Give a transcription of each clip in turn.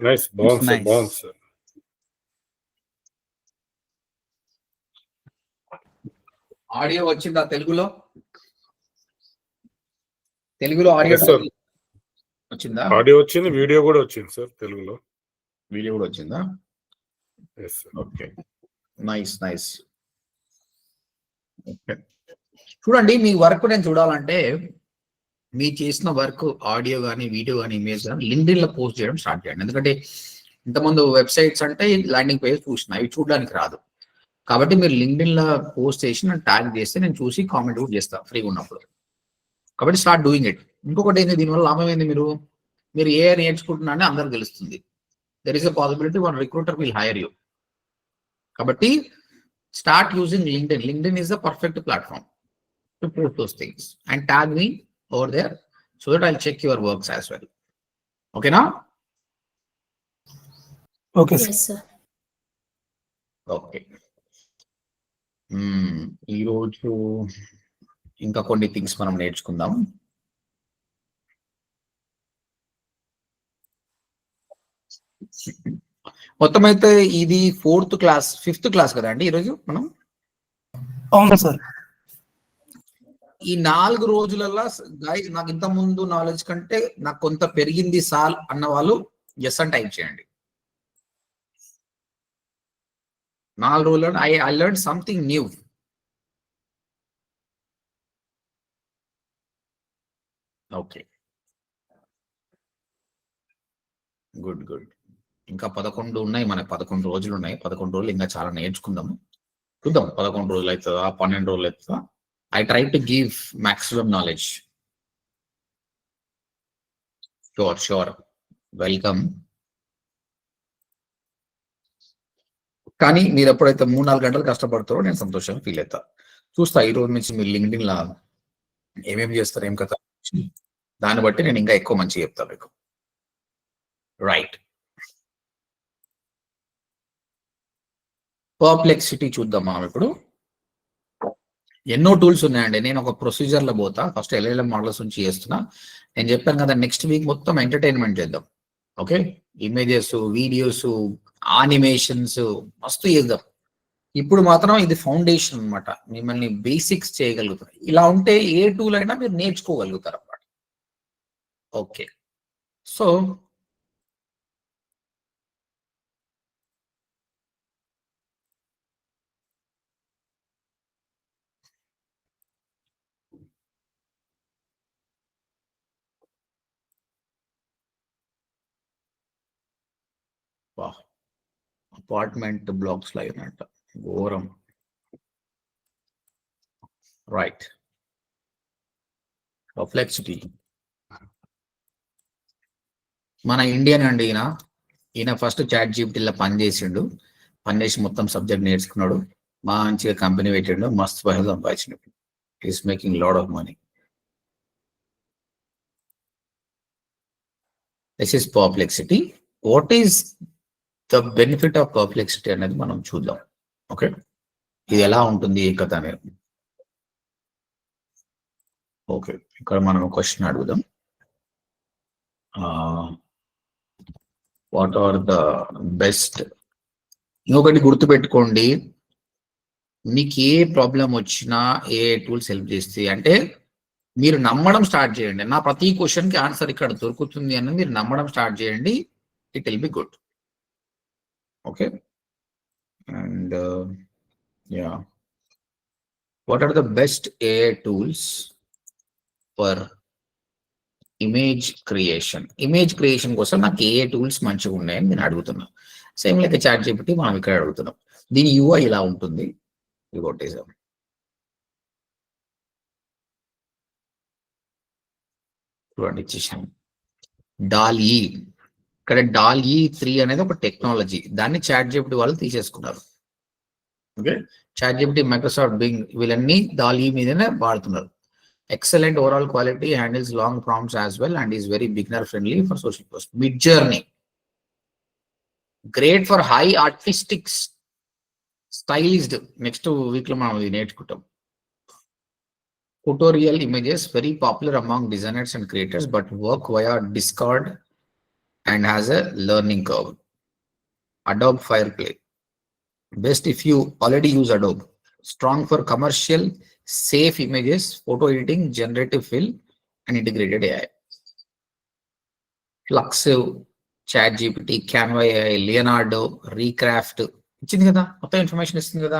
Nice. It's బాగుంది sir. nice. బాగుంది sir. Audio వచ్చిందా తెలుగులో? తెలుగులో ఆడియో Yes, sir. వచ్చిందా? ఆడియో వచ్చింది, వీడియో కూడా వచ్చింది సార్ తెలుగులో. వీడియో కూడా వచ్చిందా? Yes sir. Okay, nice nice. Okay, చూడండి, మీ వర్క్ నేను చూడాలంటే మీ చేసిన వర్క్ ఆడియో కానీ వీడియో కానీ ఇమేజ్ కానీ లింక్డ్ఇన్ లో పోస్ట్ చేయడం స్టార్ట్ చేయండి. ఎందుకంటే ఇంతకుముందు వెబ్సైట్స్ అంటే ల్యాండింగ్ పేజ్ చూసిన ఇవి చూడడానికి రాదు. కాబట్టి మీరు లింక్డ్ఇన్ లో పోస్ట్ చేసి నన్ను ట్యాగ్ చేస్తే నేను చూసి కామెంట్ కూడా చేస్తాను ఫ్రీగా ఉన్నప్పుడు. కాబట్టి స్టార్ట్ డూయింగ్ ఇట్. ఇంకొకటి ఏంది, దీనివల్ల లాభం ఏంది, మీరు ఏ నేర్చుకుంటున్నా అని అందరికి తెలుస్తుంది. There is a possibility one recruiter will hire you. కాబట్టి start using LinkedIn. LinkedIn is the perfect platform to post those things and tag me over there so that I'll check your works as well. Okay now? Okay, Yes, sir. Okay. ఈ రోజు ఇంకా కొన్ని things మనం నేర్చుకుందాం. మొత్తం అయితే ఇది 4th class 5th class కదా అండి ఈరోజు మనం? అవును సార్. ఈ 4 రోజులలో గైస్ నాకు ఇంత ముందు నాలెడ్జ్ కంటే నాకు కొంత పెరిగింది సాల్ అన్న వాళ్ళు ఎస్ అని టైప్ చేయండి. 4 రోజులలో I learn something new. Okay, good good. ఇంకా 11 ఉన్నాయి, మనకి 11 రోజులు ఉన్నాయి. 11 రోజులు ఇంకా చాలా నేర్చుకుందాము. చూద్దాం 11 రోజులు అవుతుందా 12 రోజులు అవుతుందా. I try to give maximum knowledge. Sure. Welcome. కానీ మీరు ఎప్పుడైతే 3-4 గంటలు కష్టపడతారో నేను సంతోషంగా ఫీల్ అవుతా. చూస్తా ఈ రోజు నుంచి మీరు లింక్డ్ఇన్ లా ఏమేమి చేస్తారు, ఏం కథ, దాన్ని బట్టి నేను ఇంకా ఎక్కువ మంచిగా చెప్తా మీకు. రైట్, పర్ప్లెక్సిటీ చూద్దాం మనం ఇప్పుడు. ఎన్నో టూల్స్ ఉన్నాయండి. నేను ఒక ప్రొసీజర్ లో పోతా. ఫస్ట్ LLM మోడల్స్ నుంచి చేస్తున్నా. నేను చెప్పాను కదా నెక్స్ట్ వీక్ మొత్తం ఎంటర్టైన్మెంట్ చేద్దాం. ఓకే, ఇమేజెస్, వీడియోస్, యానిమేషన్స్ మస్తు చేద్దాం. ఇప్పుడు మాత్రం ఇది ఫౌండేషన్ అన్నమాట. మిమ్మల్ని బేసిక్స్ చేయగలుగుతారు. ఇలా ఉంటే ఏ టూల్ అయినా మీరు నేర్చుకోగలుగుతారు అన్నమాట. ఓకే, సో అపార్ట్మెంట్ బ్లాక్స్ లో అయినట్ట ఘోరం. రైట్, పర్ప్లెక్సిటీ మన ఇండియన్ అండి. ఈయన ఫస్ట్ చాట్ జీపీటీలో పనిచేసిండు. పనిచేసి మొత్తం సబ్జెక్ట్ నేర్చుకున్నాడు. మంచిగా కంపెనీ పెట్టిండు, మస్తు పైసలు సంపాదించిండు. Is making lot of money. This is Perplexity. What is the benefit of Perplexity అనేది మనం చూద్దాం. ఓకే, ఇది ఎలా ఉంటుంది ఏ కథ అనేది. ఓకే, ఇక్కడ మనం క్వశ్చన్ అడుగుదాం. What are the best. ఇంకొకటి గుర్తుపెట్టుకోండి, మీకు ఏ ప్రాబ్లం వచ్చినా ఏ టూల్స్ హెల్ప్ చేస్తాయి అంటే మీరు నమ్మడం స్టార్ట్ చేయండి. నా ప్రతి క్వశ్చన్కి ఆన్సర్ ఇక్కడ దొరుకుతుంది అని మీరు నమ్మడం స్టార్ట్ చేయండి. It will be good. Okay, and what are the best AI tools for image creation. Image creation కోసం నాకు AI టూల్స్ మంచిగా ఉన్నాయని నేను అడుగుతున్నా. సేమ్ లైక్ చాట్ జీపీటీ మనం ఇక్కడ అడుగుతున్నాం. దీని UI ఇలా ఉంటుంది. కొట్టేసాం. చూడండి ఇచ్చేసాం. DALL-E. ఇక్కడ DALL-E 3 అనేది ఒక టెక్నాలజీ. దాన్ని చాట్ జీపీటీ వాళ్ళు తీసేసుకున్నారు. Okay, Chat GPT, Microsoft Bing వీళ్ళన్నీ DALL-E మీదనే వాడుతున్నారు. Excellent overall quality, handles long prompts as well, and is very beginner friendly for social posts. Midjourney, great for high artistic stylized. Next week lo మనం ఇది నేర్చుకుంటాం. Photoreal images very popular among designers and creators, but work via Discord and has a learning curve. Adobe Fireplay. Best if you already use Adobe. Strong for commercial, safe images, photo editing, generative fill, and integrated AI. Fluxive, ChatGPT, Canva AI, Leonardo, Recraft. ఇచ్చింది కదా, మొత్తం information ఇస్తుంది కదా.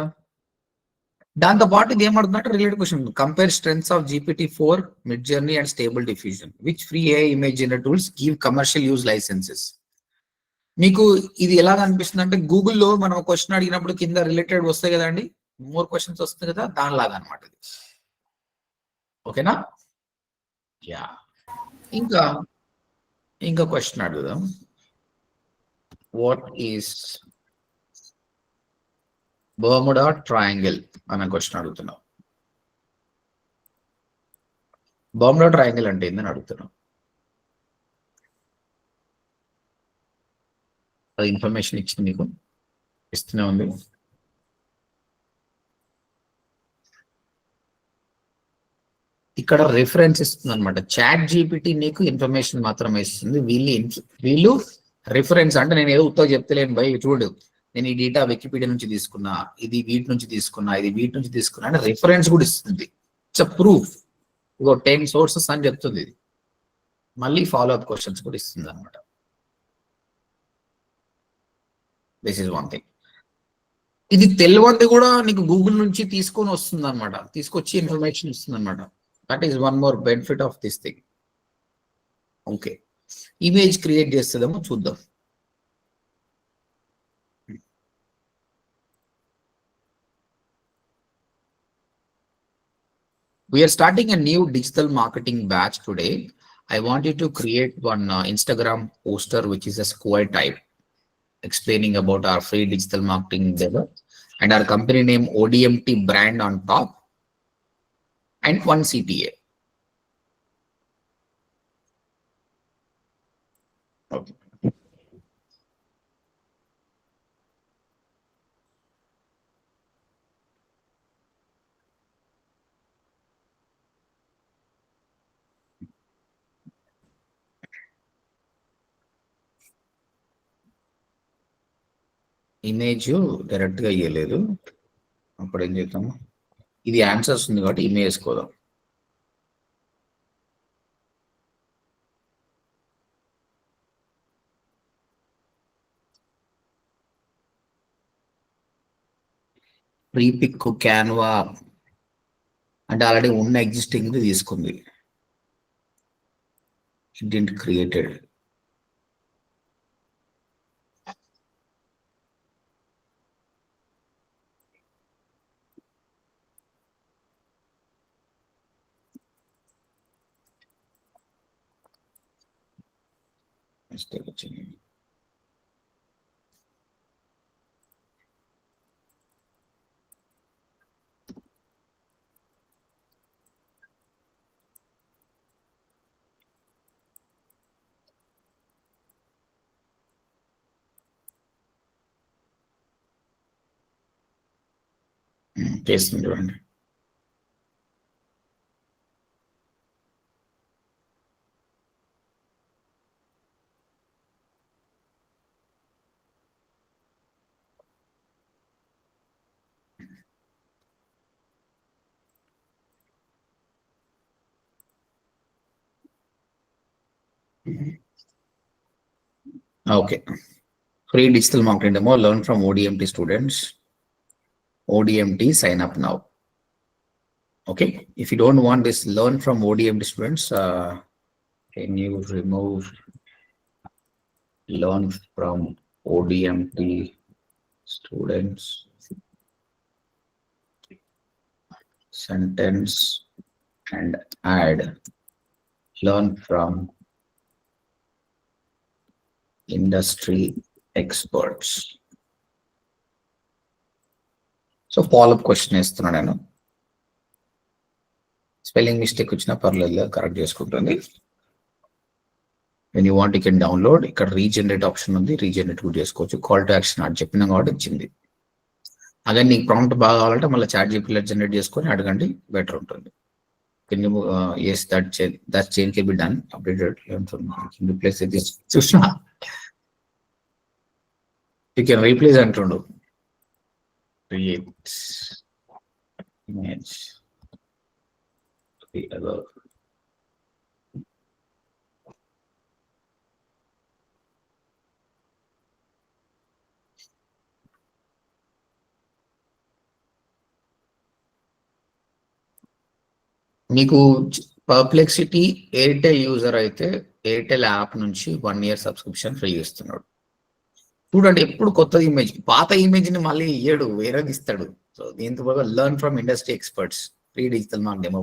దాంతో పాటు ఇది ఏమడుతుందంటే related question. Compare strengths of GPT-4, Mid Journey and Stable Diffusion. Which free AI image generator tools give commercial use licenses. మీకు ఇది ఎలా అనిపిస్తుంది అంటే గూగుల్లో మనం క్వశ్చన్ అడిగినప్పుడు కింద రిలేటెడ్ వస్తాయి కదండి, మోర్ క్వశ్చన్స్ వస్తుంది కదా, దానిలాగా అనమాట. ఓకేనా? యా. ఇంకా క్వశ్చన్ అడుగుదాం. వాట్ ఈస్ బర్ముడా ట్రయాంగిల్ అనే క్వశ్చన్ అడుగుతున్నాం. బర్ముడా ట్రయాంగిల్ అంటే ఏందని అడుగుతున్నాం. అది ఇన్ఫర్మేషన్ ఇచ్చింది, మీకు ఇస్తూనే ఉంది. ఇక్కడ రిఫరెన్స్ ఇస్తుంది అనమాట. ChatGPT నీకు ఇన్ఫర్మేషన్ మాత్రమే ఇస్తుంది. వీళ్ళు రిఫరెన్స్ అంటే నేను ఏదో ఉత్తగా చెప్తలేను భయ్, చూడు నేను ఈ డేటా వికీపీడియా నుంచి తీసుకున్నా, ఇది వీటి నుంచి తీసుకున్నా, ఇది వీటి నుంచి తీసుకున్నా అంటే రిఫరెన్స్ కూడా ఇస్తుంది. It's proof. ఇగో 10 సోర్సెస్ అని చెప్తుంది ఇది. మళ్ళీ ఫాలో అప్ క్వశ్చన్స్ కూడా ఇస్తుంది అనమాట. This is one thing. ఇది తెలియంది కూడా నీకు గూగుల్ నుంచి తీసుకొని వస్తుంది అనమాట, తీసుకొచ్చి ఇన్ఫర్మేషన్ ఇస్తుంది అనమాట. That is one more benefit of this thing. Okay, image create చేస్తుందేమో చూద్దాం. We are starting a new digital marketing batch today. I want you to create one Instagram poster which is a square type, explaining about our free digital marketing endeavor and our company name ODMT brand on top and one CTA. Okay. Image direct గా ఇవ్వలేదు, అప్పుడు ఏం చేద్దాము, ఇది answers ఉంది కాబట్టి image వేసుకోదాం. ప్రీపిక్ Canva అంటే already ఉన్న ఎగ్జిస్టింగ్ తీసుకుంది, ఇట్ క్రియేటెడ్. మిస్టేక్ వచ్చింది. చేస్తుంది చూడండి. Okay, free digital marketing demo, learn from ODMT students. ODMT, sign up now. Okay, if you don't want this learn from ODMT students, can you remove learn from ODMT students sentence and add learn from industry experts. So follow up question ఇస్తున్నా నేను. Spelling mistake వచ్చినా పర్లేదు, correct చేసుకుంటుంది. When you want you can download. ఇక్కడ regenerate option ఉంది, regenerate కూడా చేసుకోవచ్చు. Call to action అది చెప్పినా కాబట్టి ఇచ్చింది. అదే నీకు ప్రాంప్ట్ బాగా కావాలంటే మళ్ళీ ChatGPT జనరేట్ చేసుకొని అడగండి, బెటర్ ఉంటుంది. Can you yes that change can be done, updated, replace చూసినా యూ కెన్ రీప్లేస్ అంటుండు. క్రియేట్ ఇమేజ్ మీకు పర్ప్లెక్సిటీ ఎయిర్టెల్ యూజర్ అయితే ఎయిర్టెల్ యాప్ నుంచి 1 year సబ్స్క్రిప్షన్ ఫ్రీ ఇస్తున్నాడు. చూడండి, ఎప్పుడు కొత్త ఇమేజ్, పాత ఇమేజ్ ని మళ్ళీ ఇయ్యడు, వేరేది ఇస్తాడు. సో దీంతో learn from industry experts, free digital mark demo.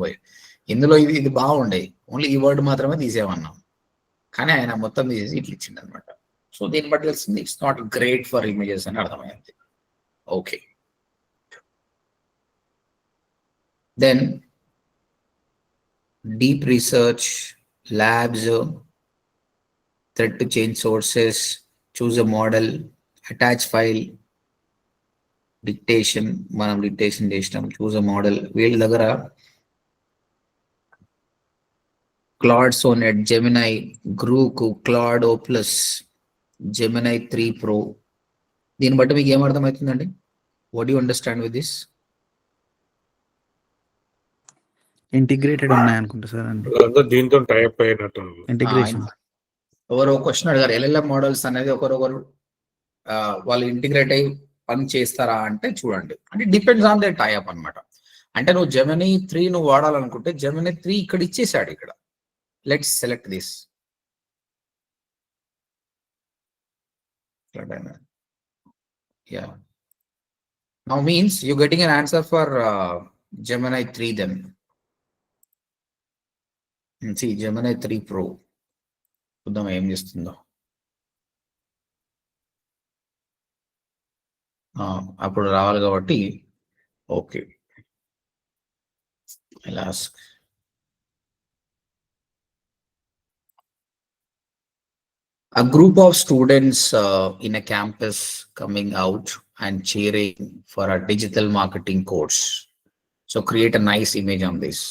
ఇందులో ఇది బాగుండే, ఓన్లీ ఈ వర్డ్ మాత్రమే తీసేమన్నాం, కానీ ఆయన మొత్తం తీసేసి ఇట్లా ఇచ్చింది అనమాట. సో దీన్ని బట్టి తెలిసింది it's not great for images అని అర్థమైంది. Okay, then deep research, labs, thread to change sources, choose a model, attach file, dictation, మనం డిక్టేషన్ చేసినాం, choose a model. వీళ్ళ దగ్గర Claude Sonnet, Gemini, Grok, Claude O+, Gemini 3 Pro. దీన్ని బట్టి మీకు ఏమర్థమవుతుందండి? What do you understand with this? Integrated ఉన్నాయి అనుకుంటా సార్ అండి. అదంతా దీంతో టైప్ అయినట్టు. ఇంటిగ్రేషన్. ఎవరో క్వశ్చన్ అడిగారు, LLM మోడల్స్ అనేది ఒకరొకరు వాళ్ళు ఇంటిగ్రేట్ అయ్యి పని చేస్తారా అంటే చూడండి, అంటే డిపెండ్స్ ఆన్ దే టైప్ అన్నమాట. అంటే నువ్వు జెమినీ 3 నువ్వు వాడాలనుకుంటే జెమినీ 3 ఇక్కడ ఇచ్చేసాడు. ఇక్కడ let's select this. Yeah, now means you getting an answer for Gemini 3 then. See, Gemini 3 Pro చూద్దాం ఏం చేస్తుందో. అప్పుడు రావాలి కాబట్టి okay. A group of students in a campus coming out and cheering for a digital marketing course. So create a nice image on this.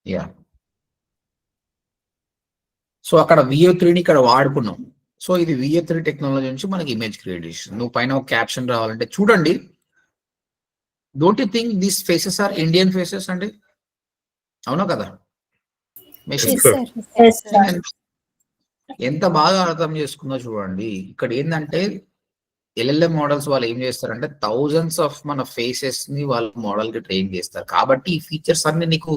Yeah, so అక్కడ VO3ని ఇక్కడ వాడుకున్నాం. So ఇది VO3 technology నుంచి మనకి ఇమేజ్ క్రియేట్ చేస్తుంది. నువ్వు పైన ఒక caption రావాలంటే చూడండి, don't you think these faces are Indian faces అండి? అవునా కదా? ఎంత బాగా అర్థం చేసుకుందో చూడండి. ఇక్కడ ఏంటంటే LLM మోడల్స్ వాళ్ళు ఏం చేస్తారంటే థౌజండ్స్ ఆఫ్ మన ఫేసెస్ ని వాళ్ళ మోడల్ కి ట్రైన్ చేస్తారు. కాబట్టి ఈ ఫీచర్స్ అన్ని నీకు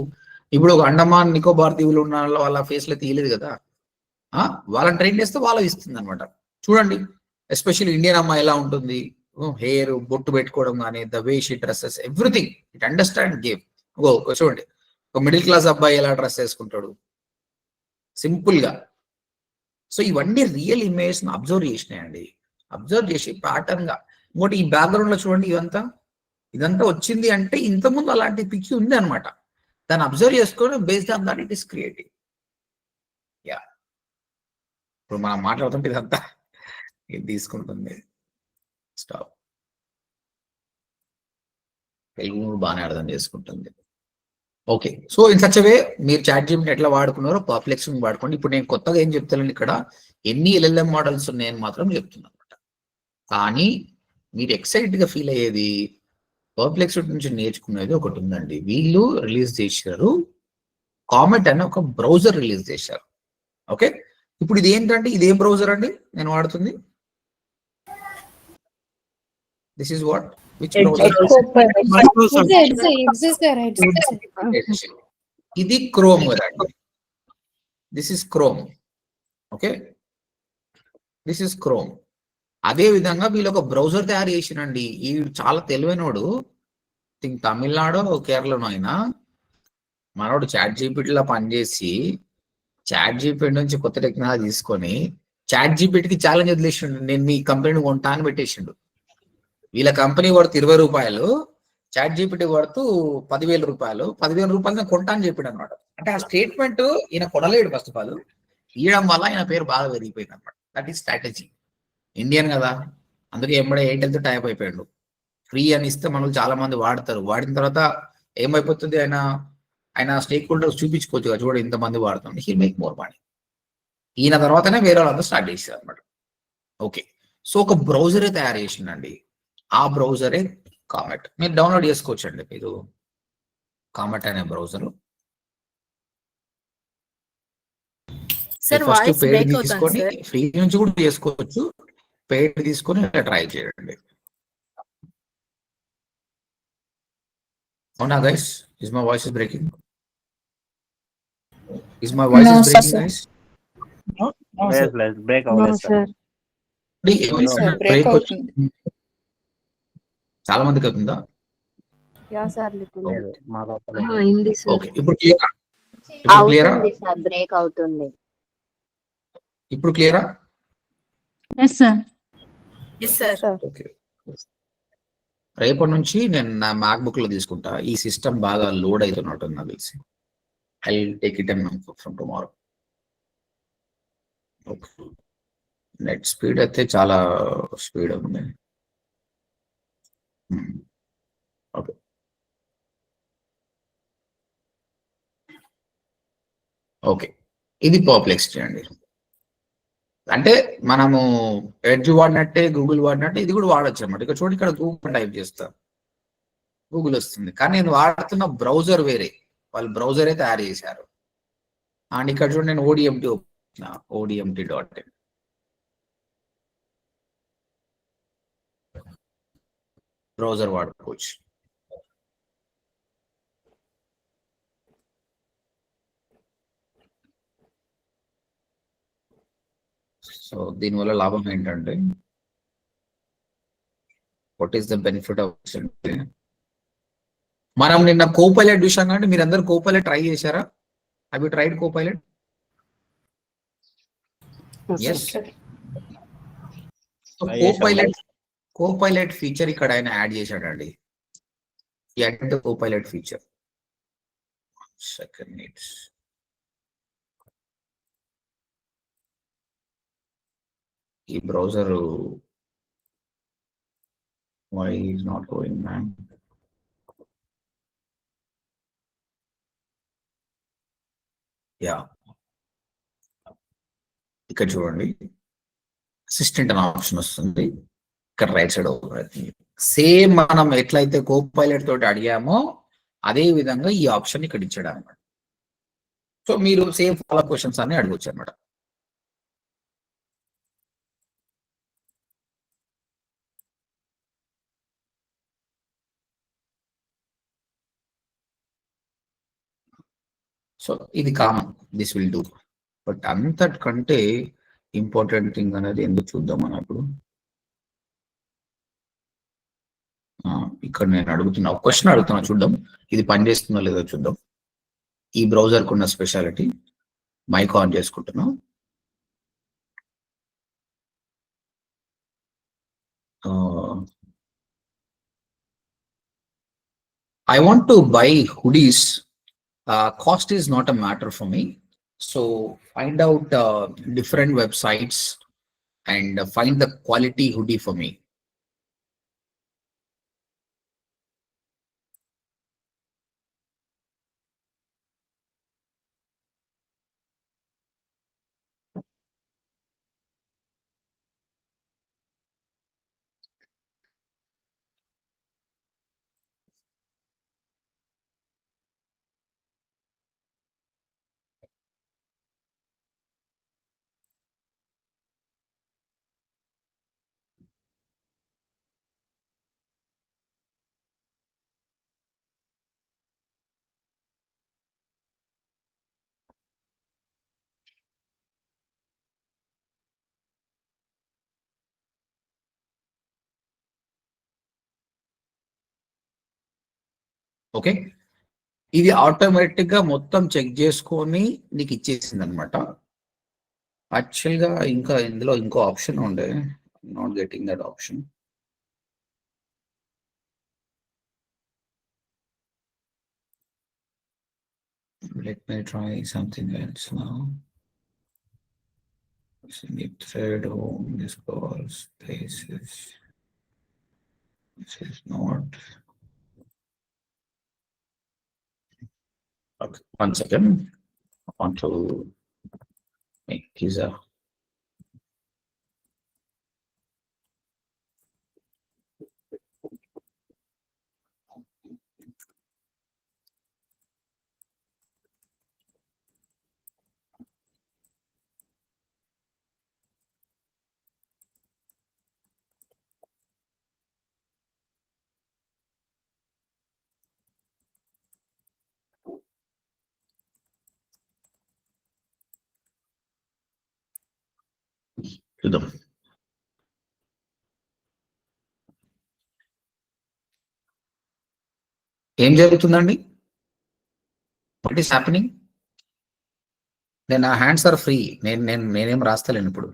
ఇప్పుడు ఒక అండమాన్ నికోబార్ దీవులు ఉన్న వాళ్ళ ఫేస్ లో తీయలేదు కదా, వాళ్ళని ట్రైన్ చేస్తే వాళ్ళకి ఇస్తుంది అనమాట. చూడండి, ఎస్పెషల్లీ ఇండియన్ అమ్మాయి ఎలా ఉంటుంది, హెయిర్, బొట్టు పెట్టుకోవడం కానీ, the way she dresses, everything it understand game. చూడండి, ఒక మిడిల్ క్లాస్ అబ్బాయి ఎలా డ్రెస్ వేసుకుంటాడు సింపుల్ గా. సో ఇవన్నీ రియల్ ఇమేజ్ అబ్జర్వ్ చేసినాయండి, అబ్జర్వ్ చేసి ప్యాటర్న్ గా. ఇంకోటి ఈ బ్యాక్గ్రౌండ్ లో చూడండి, ఇదంతా వచ్చింది అంటే ఇంతకుముందు అలాంటి పిక్చర్ ఉంది అనమాట. దాన్ని అబ్జర్వ్ చేసుకొని based on that it is creative. Yeah, ఇప్పుడు మనం మాట్లాడుతుంటే ఇదంతా ఇది తీసుకుంటుంది. స్టాప్. తెలుగు బాగానే అర్థం చేసుకుంటుంది. Okay, so in such way మీరు ChatGPT ఎట్లా వాడుకున్నారో పర్ప్లెక్సిటీ వాడుకోండి. ఇప్పుడు నేను కొత్తగా ఏం చెప్తాను, ఇక్కడ ఎన్ని LLM మోడల్స్ ఉన్నాయని మాత్రం చెప్తున్నాను అనమాట. కానీ మీరు ఎక్సైట్ గా ఫీల్ అయ్యేది పర్ప్లెక్సిటీ నుంచి నేర్చుకునేది ఒకటి ఉందండి. వీళ్ళు రిలీజ్ చేశారు, కామెట్ అనే ఒక బ్రౌజర్ రిలీజ్ చేశారు. ఓకే, ఇప్పుడు ఇది ఏంటంటే ఇది ఏ బ్రౌజర్ అండి నేను వాడుతుంది? This is what, which browser? ఇది క్రోమ్ కదండి, this is chrome. Okay, this is chrome. అదే విధంగా వీళ్ళు ఒక బ్రౌజర్ తయారు చేసినండి. ఈ చాలా తెలివైనోడు, థింక్ తమిళనాడు కేరళలో అయినా మనోడు ChatGPTలో పనిచేసి ChatGPT నుంచి కొత్త టెక్నాలజీ తీసుకొని చాట్ జీపీటీకి ఛాలెంజ్ వదిలేసిండు, నేను మీ కంపెనీని కొంటా అని పెట్టేసిండు. వీళ్ళ కంపెనీ వర్త్ 20 రూపాయలు, చాట్ జీపీటీ వర్త్ 10,000 రూపాయలు. 10,000 రూపాయలు నేను కొంటా అని చెప్పాడు అనమాట. అంటే ఆ స్టేట్మెంట్ ఈయన కొనలేడు ఫస్ట్ ఆఫ్ ఆల్, ఇవ్వడం వల్ల ఆయన పేరు బాగా పెరిగిపోయింది అనమాట. That is strategy. ఇండియన్ కదా, అందుకే ఎంబడే ఎయిర్టెల్తో టైప్ అయిపోయాడు. ఫ్రీ అని ఇస్తే మనల్ని చాలా మంది వాడతారు. వాడిన తర్వాత ఏమైపోతుంది, ఆయన స్టేక్ హోల్డర్స్ చూపించుకోవచ్చు కదా, చూడండి ఇంతమంది వాడుతుంది, హీ మేక్ మోర్ మనీ. ఈయన తర్వాతనే వేరే వాళ్ళంతా స్టార్ట్ చేశారు అనమాట. ఓకే, సో ఒక బ్రౌజరే తయారు చేసిండండి. ఆ బ్రౌజరే కామెట్. మీరు డౌన్లోడ్ చేసుకోవచ్చు అండి, మీరు కామెట్ అనే బ్రౌజర్. ఫస్ట్ పెయిడ్ తీసుకొని ఫ్రీ నుంచి కూడా చేసుకోవచ్చు, పెయిడ్ తీసుకొని ట్రై చేయండి. అవునా guys? Is my voice breaking? Is my voice is breaking, guys? Break అవ్వలేదు సార్. బ్రేక్ చాలా మందికి అవుతుందా? ఓకే, ఇప్పుడు క్లియరా? బ్రేక్ అవుతుంది. ఇప్పుడు క్లియరా? ఓకే, రేపటి నుంచి నేను నా మ్యాక్ బుక్ లో తీసుకుంటా. ఈ సిస్టమ్ బాగా లోడ్ అవుతున్నట్టు నాకు తెలిసి. I'll take it from tomorrow. Okay. Net speed అయితే చాలా స్పీడ్ ఉంది. ఓకే, ఓకే, ఇది పర్ప్లెక్సిటీ అండి. అంటే మనము ఎడ్జ్ వాడినట్టే, గూగుల్ వాడినట్టే ఇది కూడా వాడచ్చు అనమాట. ఇక్కడ చూడండి, ఇక్కడ గూగుల్ టైప్ చేస్తా, గూగుల్ వస్తుంది. కానీ నేను వాడుతున్న బ్రౌజర్ వేరే, వాళ్ళు బ్రౌజరే తయారు చేశారు. అండ్ ఇక్కడ చూడండి, నేను ODMT.in బ్రౌజర్ వాడుకోవచ్చు. సో దీనివల్ల లాభం ఏంటంటే, what is the benefit of అంటే, మనం నిన్న కోపైలట్ చూసాం కాబట్టి మీరు అందరు కోపైలట్ ట్రై చేశారా? Have you tried Copilot? yes. So Copilot feature ఇక్కడ ఆయన యాడ్ చేశాడండి. Add Copilot feature. Second needs ఈ browser why is not going, man? Yeah, ఇక్కడ చూడండి, అసిస్టెంట్ అనే ఆప్షన్ వస్తుంది. ఇక్కడ రైట్ సైడ్ అవుతుంది. సేమ్ మనం ఎట్లయితే కోపైలట్ తోటి అడిగామో అదే విధంగా ఈ ఆప్షన్ ఇక్కడ ఇచ్చాడు అనమాట. సో మీరు సేమ్ ఫాలో క్వశ్చన్స్ అన్ని అడగొచ్చు అనమాట. సో ఇది common, this will do. But అంతకంటే ఇంపార్టెంట్ థింగ్ అనేది ఎందుకు చూద్దాం మనం ఇప్పుడు. ఇక్కడ నేను అడుగుతున్నా, ఒక క్వశ్చన్ అడుగుతున్నా, చూద్దాం ఇది పనిచేస్తుందో లేదో చూద్దాం. ఈ బ్రౌజర్కి ఉన్న స్పెషాలిటీ, మైక్ ఆన్ చేసుకుంటున్నా. I want to buy hoodies. Cost is not a matter for me. So find out different websites and find the quality hoodie for me. Okay, ఇది ఆటోమేటిక్ గా మొత్తం చెక్ చేసుకొని నీకు ఇచ్చేసింది అనమాట. యాక్చువల్‌గా ఇంకా ఇందులో ఇంకో ఆప్షన్ ఉండే. Not getting that option. Let me try something else now. Select thread home, discourse, places. This is not. Okay, 1 second. I want to make pizza. చూద్దాం. ఏం జరుగుతుందండి? What is happening? నా హ్యాండ్స్ ఆర్ ఫ్రీ. నేనేం రాస్తలేను ఇప్పుడు.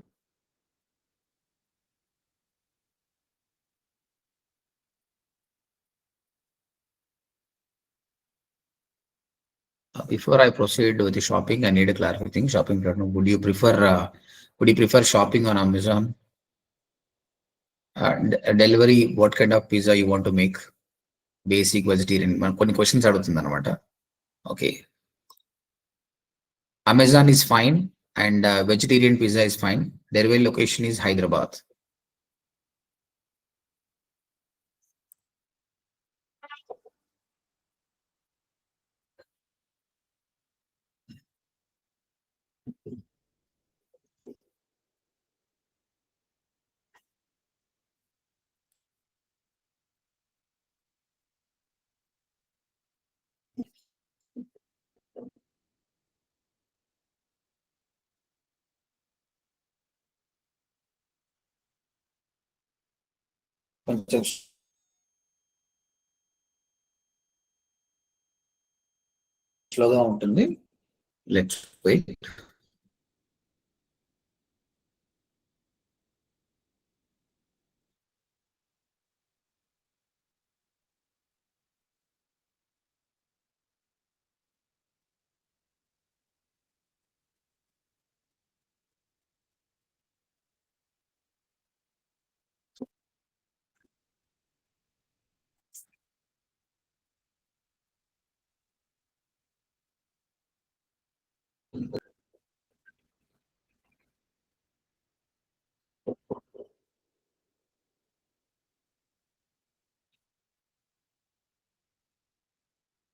Before I proceed with the shopping, I need a clarification. Shopping platform. Would you prefer shopping on Amazon? Delivery, what kind of pizza you want to make? Basic vegetarian. మనం కొన్ని questions అడుగుతుంది అనమాట. Okay. Amazon is fine and vegetarian pizza is fine. Delivery location is Hyderabad. కొంచెం స్లోగా ఉంటుంది. Let's wait.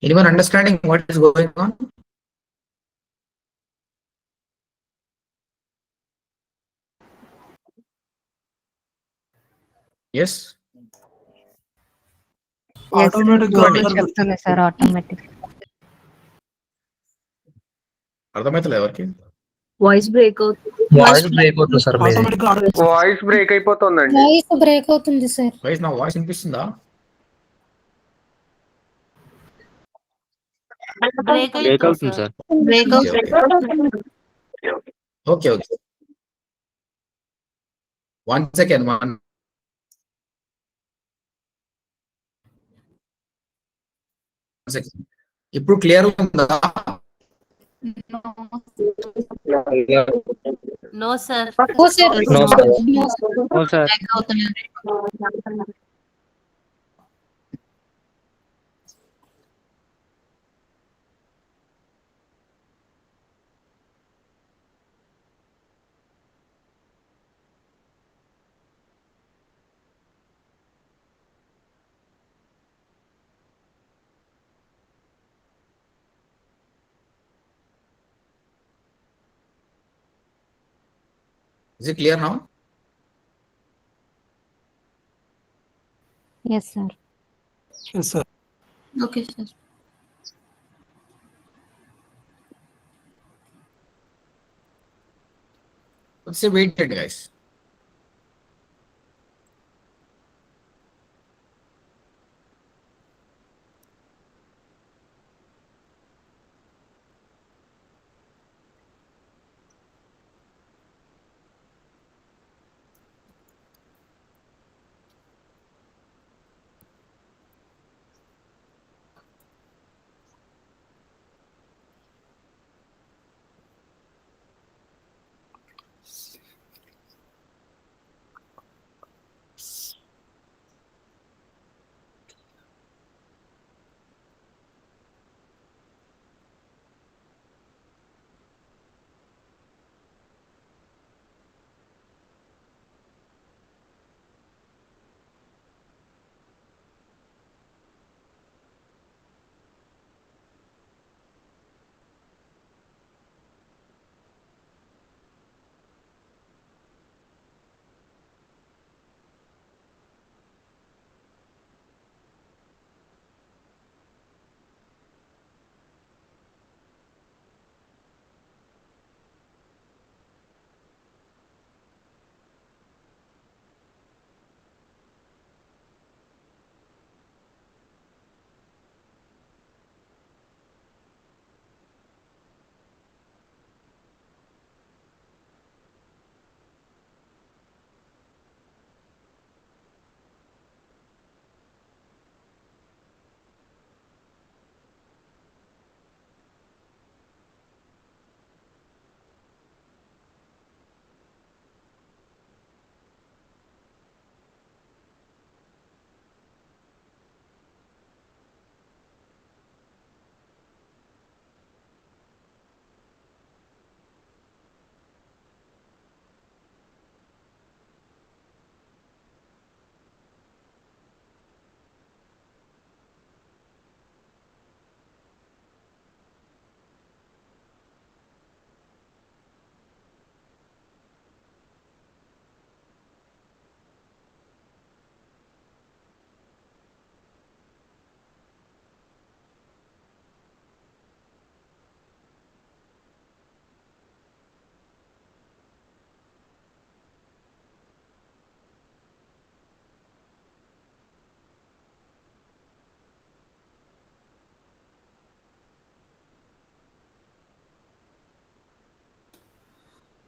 Anyone understanding what is going on? Yes. Automatic చెప్తుంది sir automatic. అర్థమైతలేదు ఎవరికి? వాయిస్ బ్రేక్ అవుతుంది. వాయిస్ బ్రేక్ అవుతుంది సార్ మీది. వాయిస్ బ్రేక్ అయిపోతుందండి. వాయిస్ బ్రేక్ అవుతుంది సార్. గైస్ నా వాయిస్ వినిపిస్తుందా? బ్రేక్ అవుతుంది సార్. బ్రేక్ అవుతుంది. Okay okay. 1 second. ఇప్పుడు క్లియర్ ఉందా? No sir. Oh sir. No, sir. No, sir. No, sir. Break అవుతుంది. Is it clear now? Yes, sir. Yes, sir. Okay sir. Let's say waited, guys.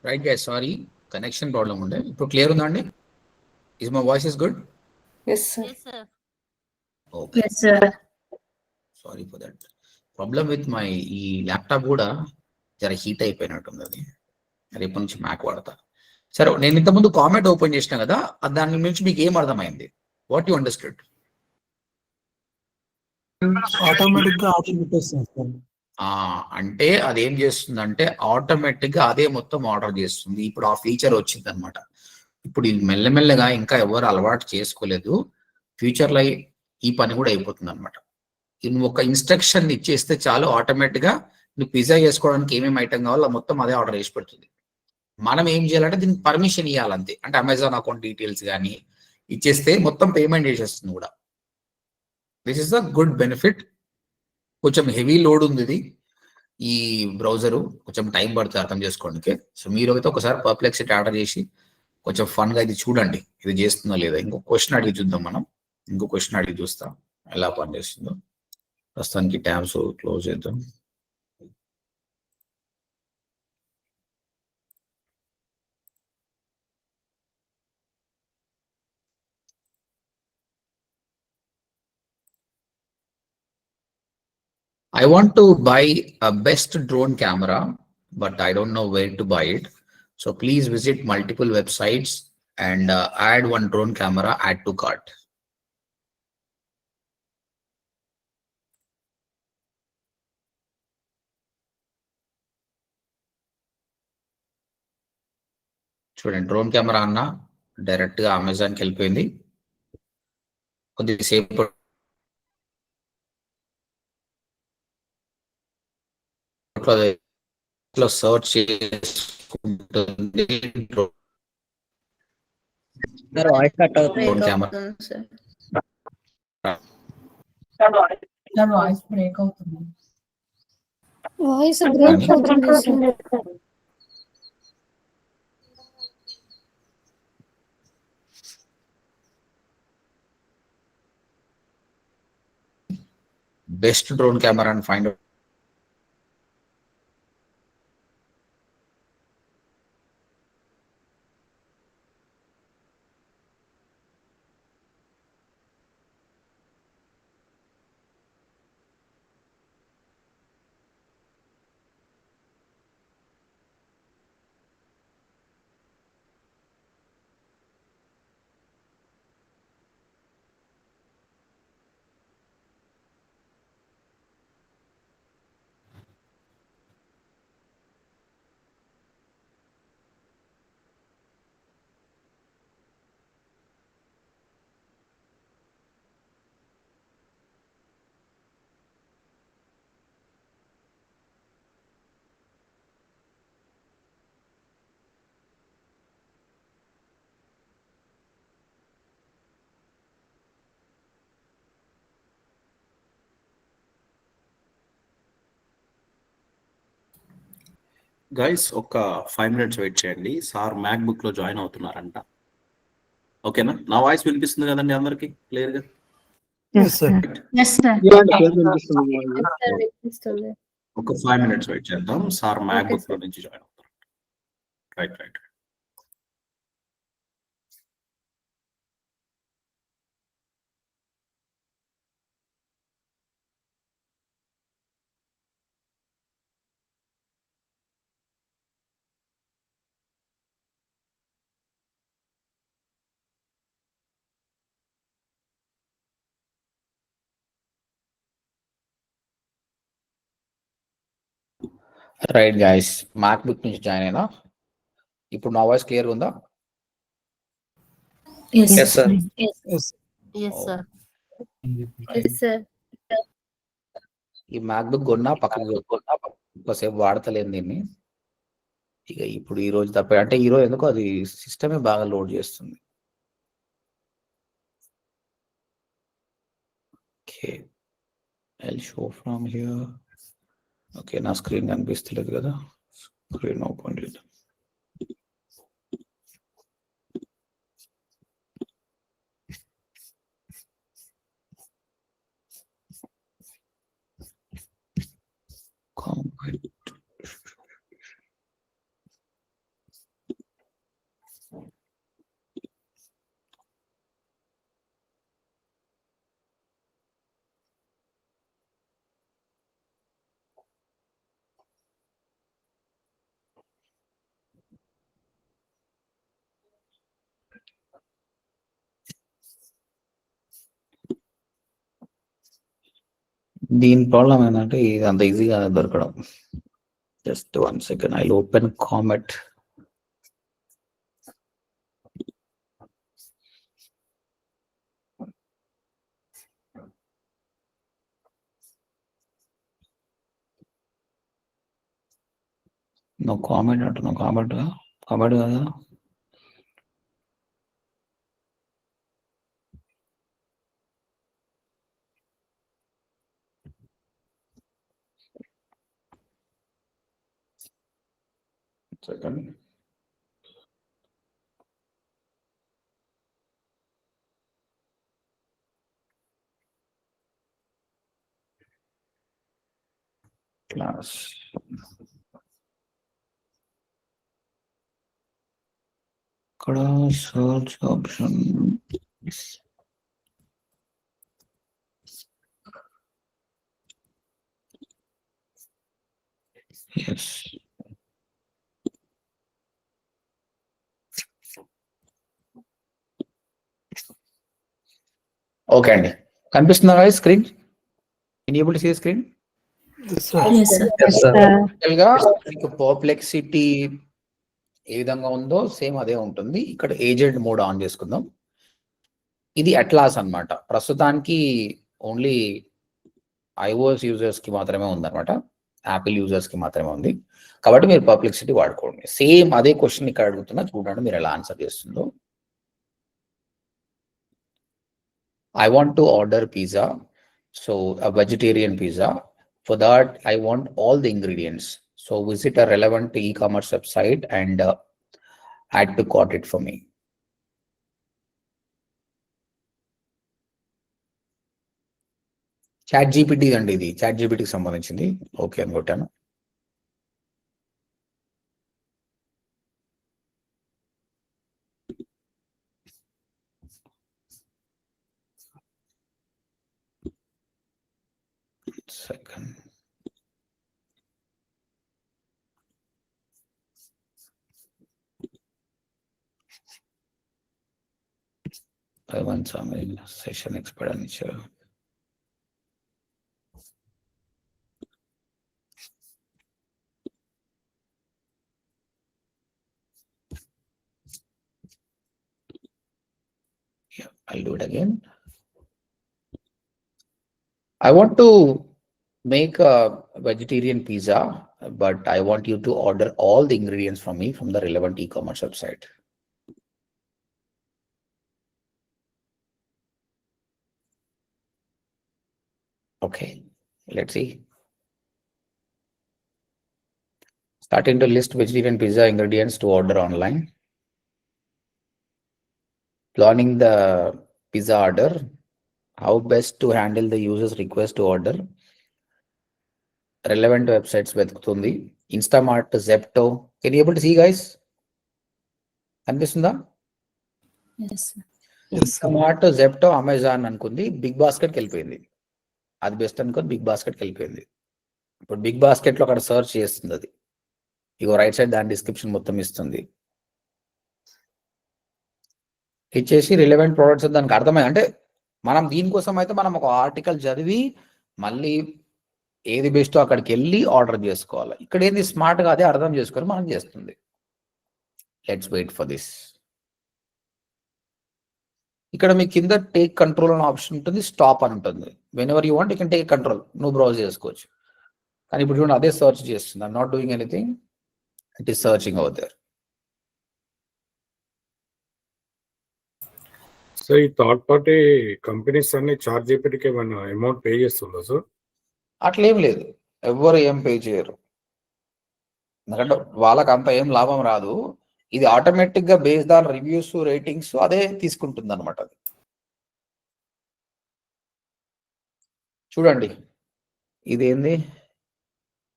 Right guys, sorry connection problem ఉండే. ఇప్పుడు clear ఉందా అండి? Is my voice is good? Yes, sir. Yes, sir. Okay, Yes, sir. Sorry for that. Problem with my ఈ laptop కూడా జర heat అయిపోయినట్టుంది. అది రేపు నుంచి మ్యాక్ వాడతా. సరే, నేను ఇంతకుముందు కామెంట్ ఓపెన్ చేసిన కదా, దాని నుంచి మీకు ఏం అర్థమైంది? What you understood? ఆటోమేటిక్ గా ఆర్డర్ పెట్టేస్తాను సార్. అంటే అదేం చేస్తుందంటే ఆటోమేటిక్ గా అదే మొత్తం ఆర్డర్ చేస్తుంది. ఇప్పుడు ఆ ఫీచర్ వచ్చింది అనమాట. ఇప్పుడు ఇది మెల్లమెల్లగా ఇంకా ఎవరు అలవాటు చేసుకోలేదు. ఫ్యూచర్ లో ఈ పని కూడా అయిపోతుంది అనమాట. నువ్వు ఒక ఇన్స్ట్రక్షన్ ఇచ్చేస్తే చాలు, ఆటోమేటిక్ గా నువ్వు పిజ్జా చేసుకోవడానికి ఏమేమి ఐటమ్ కావాలో మొత్తం అదే ఆర్డర్ చేసి పెడుతుంది. మనం ఏం చేయాలంటే దీనికి పర్మిషన్ ఇవ్వాలంతే. అంటే అమెజాన్ అకౌంట్ డీటెయిల్స్ కానీ ఇచ్చేస్తే మొత్తం పేమెంట్ చేసేస్తుంది కూడా. This is the good benefit. కొంచెం హెవీ లోడ్ ఉంది ఇది, ఈ బ్రౌజరు కొంచెం టైం పడుతుంది అర్థం చేసుకోవడానికి. సో మీరు అయితే ఒకసారి పర్ప్లెక్సిటీ ఆర్డర్ చేసి కొంచెం ఫన్ గా ఇది చూడండి, ఇది చేస్తుందో లేదా. ఇంకో క్వశ్చన్ అడిగి చూద్దాం మనం. ఇంకో క్వశ్చన్ అడిగి చూస్తాం ఎలా పనిచేస్తుందో. ప్రస్తుతానికి ట్యాబ్స్ క్లోజ్ చేద్దాం. I want to buy a best drone camera, but I don't know where to buy it. So please visit multiple websites and add one drone camera, add to cart. చూడండి, drone camera అన్న direct గా అమెజాన్కి వెళ్ళిపోయింది. కొద్దిసేపు search చేసుకుంటుంది voice cut అవుతుంది. Drone camera. Voice break అవుతుంది. Voice break అవుతుంది sir. Best drone camera అని ఫైండ్ అవుట్. గైస్ ఒక 5 minutes వెయిట్ చేయండి. సార్ మ్యాక్ బుక్ లో జాయిన్ అవుతున్నారంట. ఓకేనా? నా వాయిస్ వినిపిస్తుంది కదండి అందరికి క్లియర్ గా? Yes, sir. Yes, sir. ఒక 5 minutes వెయిట్ చేద్దాం. సార్ మ్యాక్ బుక్ లో నుంచి జాయిన్ అవుతారు. Right right. Right guys, MacBook నుంచి జాయిన్ అయినా. ఇప్పుడు నా వాయిస్ క్లియర్ ఉందా? Yes, Yes, sir. Yes. Yes, sir. Yes, sir. ఈ మ్యాక్ బుక్ కొన్నా పక్కకు కొద్దిసేపు వాడతలేను దీన్ని. ఇక ఇప్పుడు ఈ రోజు తప్ప, అంటే ఈ రోజు ఎందుకో అది సిస్టమే బాగా లోడ్ చేస్తుంది. Okay, I'll show from here. Okay, నా స్క్రీన్ కనిపిస్తలేదు కదా, స్క్రీన్ ఓపెన్ చేద్దాం. దీని ప్రాబ్లం ఏంటంటే ఇది అంత ఈజీగా దొరకడం. Just 1 second, I open Comet. నువ్వు కామెంట్ అంటున్నావు, కామెంట్ కదా. సెకండ్, క్లాస్ ఇక్కడ సర్చ్ ఆప్షన్. ఎస్, ఓకే అండి. కనిపిస్తుందా screen? Enable to see screen? Yes, sir. Yes, sir. గా మీకు పర్ప్లెక్సిటీ ఏ విధంగా ఉందో సేమ్ అదే ఉంటుంది. ఇక్కడ ఏజెంట్ మోడ్ ఆన్ చేసుకుందాం. ఇది అట్లాస్ అన్నమాట. ప్రస్తుతానికి ఓన్లీ iOS యూజర్స్ కి మాత్రమే ఉందన్నమాట, యాపిల్ యూజర్స్ కి మాత్రమే ఉంది. కాబట్టి మీరు పర్ప్లెక్సిటీ వాడుకోండి. సేమ్ అదే క్వశ్చన్ ఇక్కడ అడుగుతున్నా, చూడండి మీరు ఎలా ఆన్సర్ చేస్తుందో. I want to order pizza, so a vegetarian pizza. For that, I want all the ingredients. So visit a relevant e-commerce website and add to cart it for me. ChatGPT అండి, ఇది చాట్ జీపీటీకి సంబంధించింది. Okay అని కొట్టాను. Second, session expenditure. Yeah, I'll do it again. I want to make a vegetarian pizza, but I want you to order all the ingredients from me from the relevant e-commerce website. Okay, let's see. Starting to list vegetarian pizza ingredients to order online. Planning the pizza order. How best to handle the user's request to order. Relevant websites వెతుకుతుంది. Instamart, Zepto. Can you able to see, guys? అనిపిస్తుందా? Yes, sir. Instamart, Zepto, Amazon అనుకుంది, big బాస్కెట్కి వెళ్ళిపోయింది. అది best అనుకుని big బాస్కెట్కి వెళ్ళిపోయింది. ఇప్పుడు big బాస్కెట్లో అక్కడ search చేస్తుంది. అది ఇగో రైట్ సైడ్ దాని డిస్క్రిప్షన్ మొత్తం ఇస్తుంది. ఇచ్చేసి రిలవెంట్ ప్రోడక్ట్స్ దానికి అర్థమైంది. అంటే మనం దీనికోసం అయితే మనం ఒక ఆర్టికల్ చదివి మళ్ళీ ఏది బెస్టో అక్కడికి వెళ్ళి ఆర్డర్ చేసుకోవాలి. ఇక్కడ ఏంది స్మార్ట్గా అదే అర్థం చేసుకొని మనం చేస్తుంది. Let's wait for this. ఇక్కడ మీ కింద టేక్ కంట్రోల్ అనే ఆప్షన్ ఉంటుంది, స్టాప్ అని ఉంటుంది. Whenever you want you can take control, నువ్వు బ్రౌజ్ చేసుకోవచ్చు. కానీ ఇప్పుడు చూడండి అదే సర్చ్ చేస్తుంది. I'm not doing anything, it is searching over there. So ఈ థర్డ్ పార్టీ కంపెనీస్ అన్ని చార్జ్ జీపీటీకి ఏమైనా అమౌంట్ పే చేస్తుందా సార్? అట్లేం లేదు, ఎవ్వరు ఏం పే చేయరు. ఎందుకంటే వాళ్ళకి అంత ఏం లాభం రాదు. ఇది ఆటోమేటిక్ గా బేస్డ్ ఆన్ రివ్యూస్, రేటింగ్స్ అదే తీసుకుంటుంది అనమాట. అది చూడండి, ఇదేంది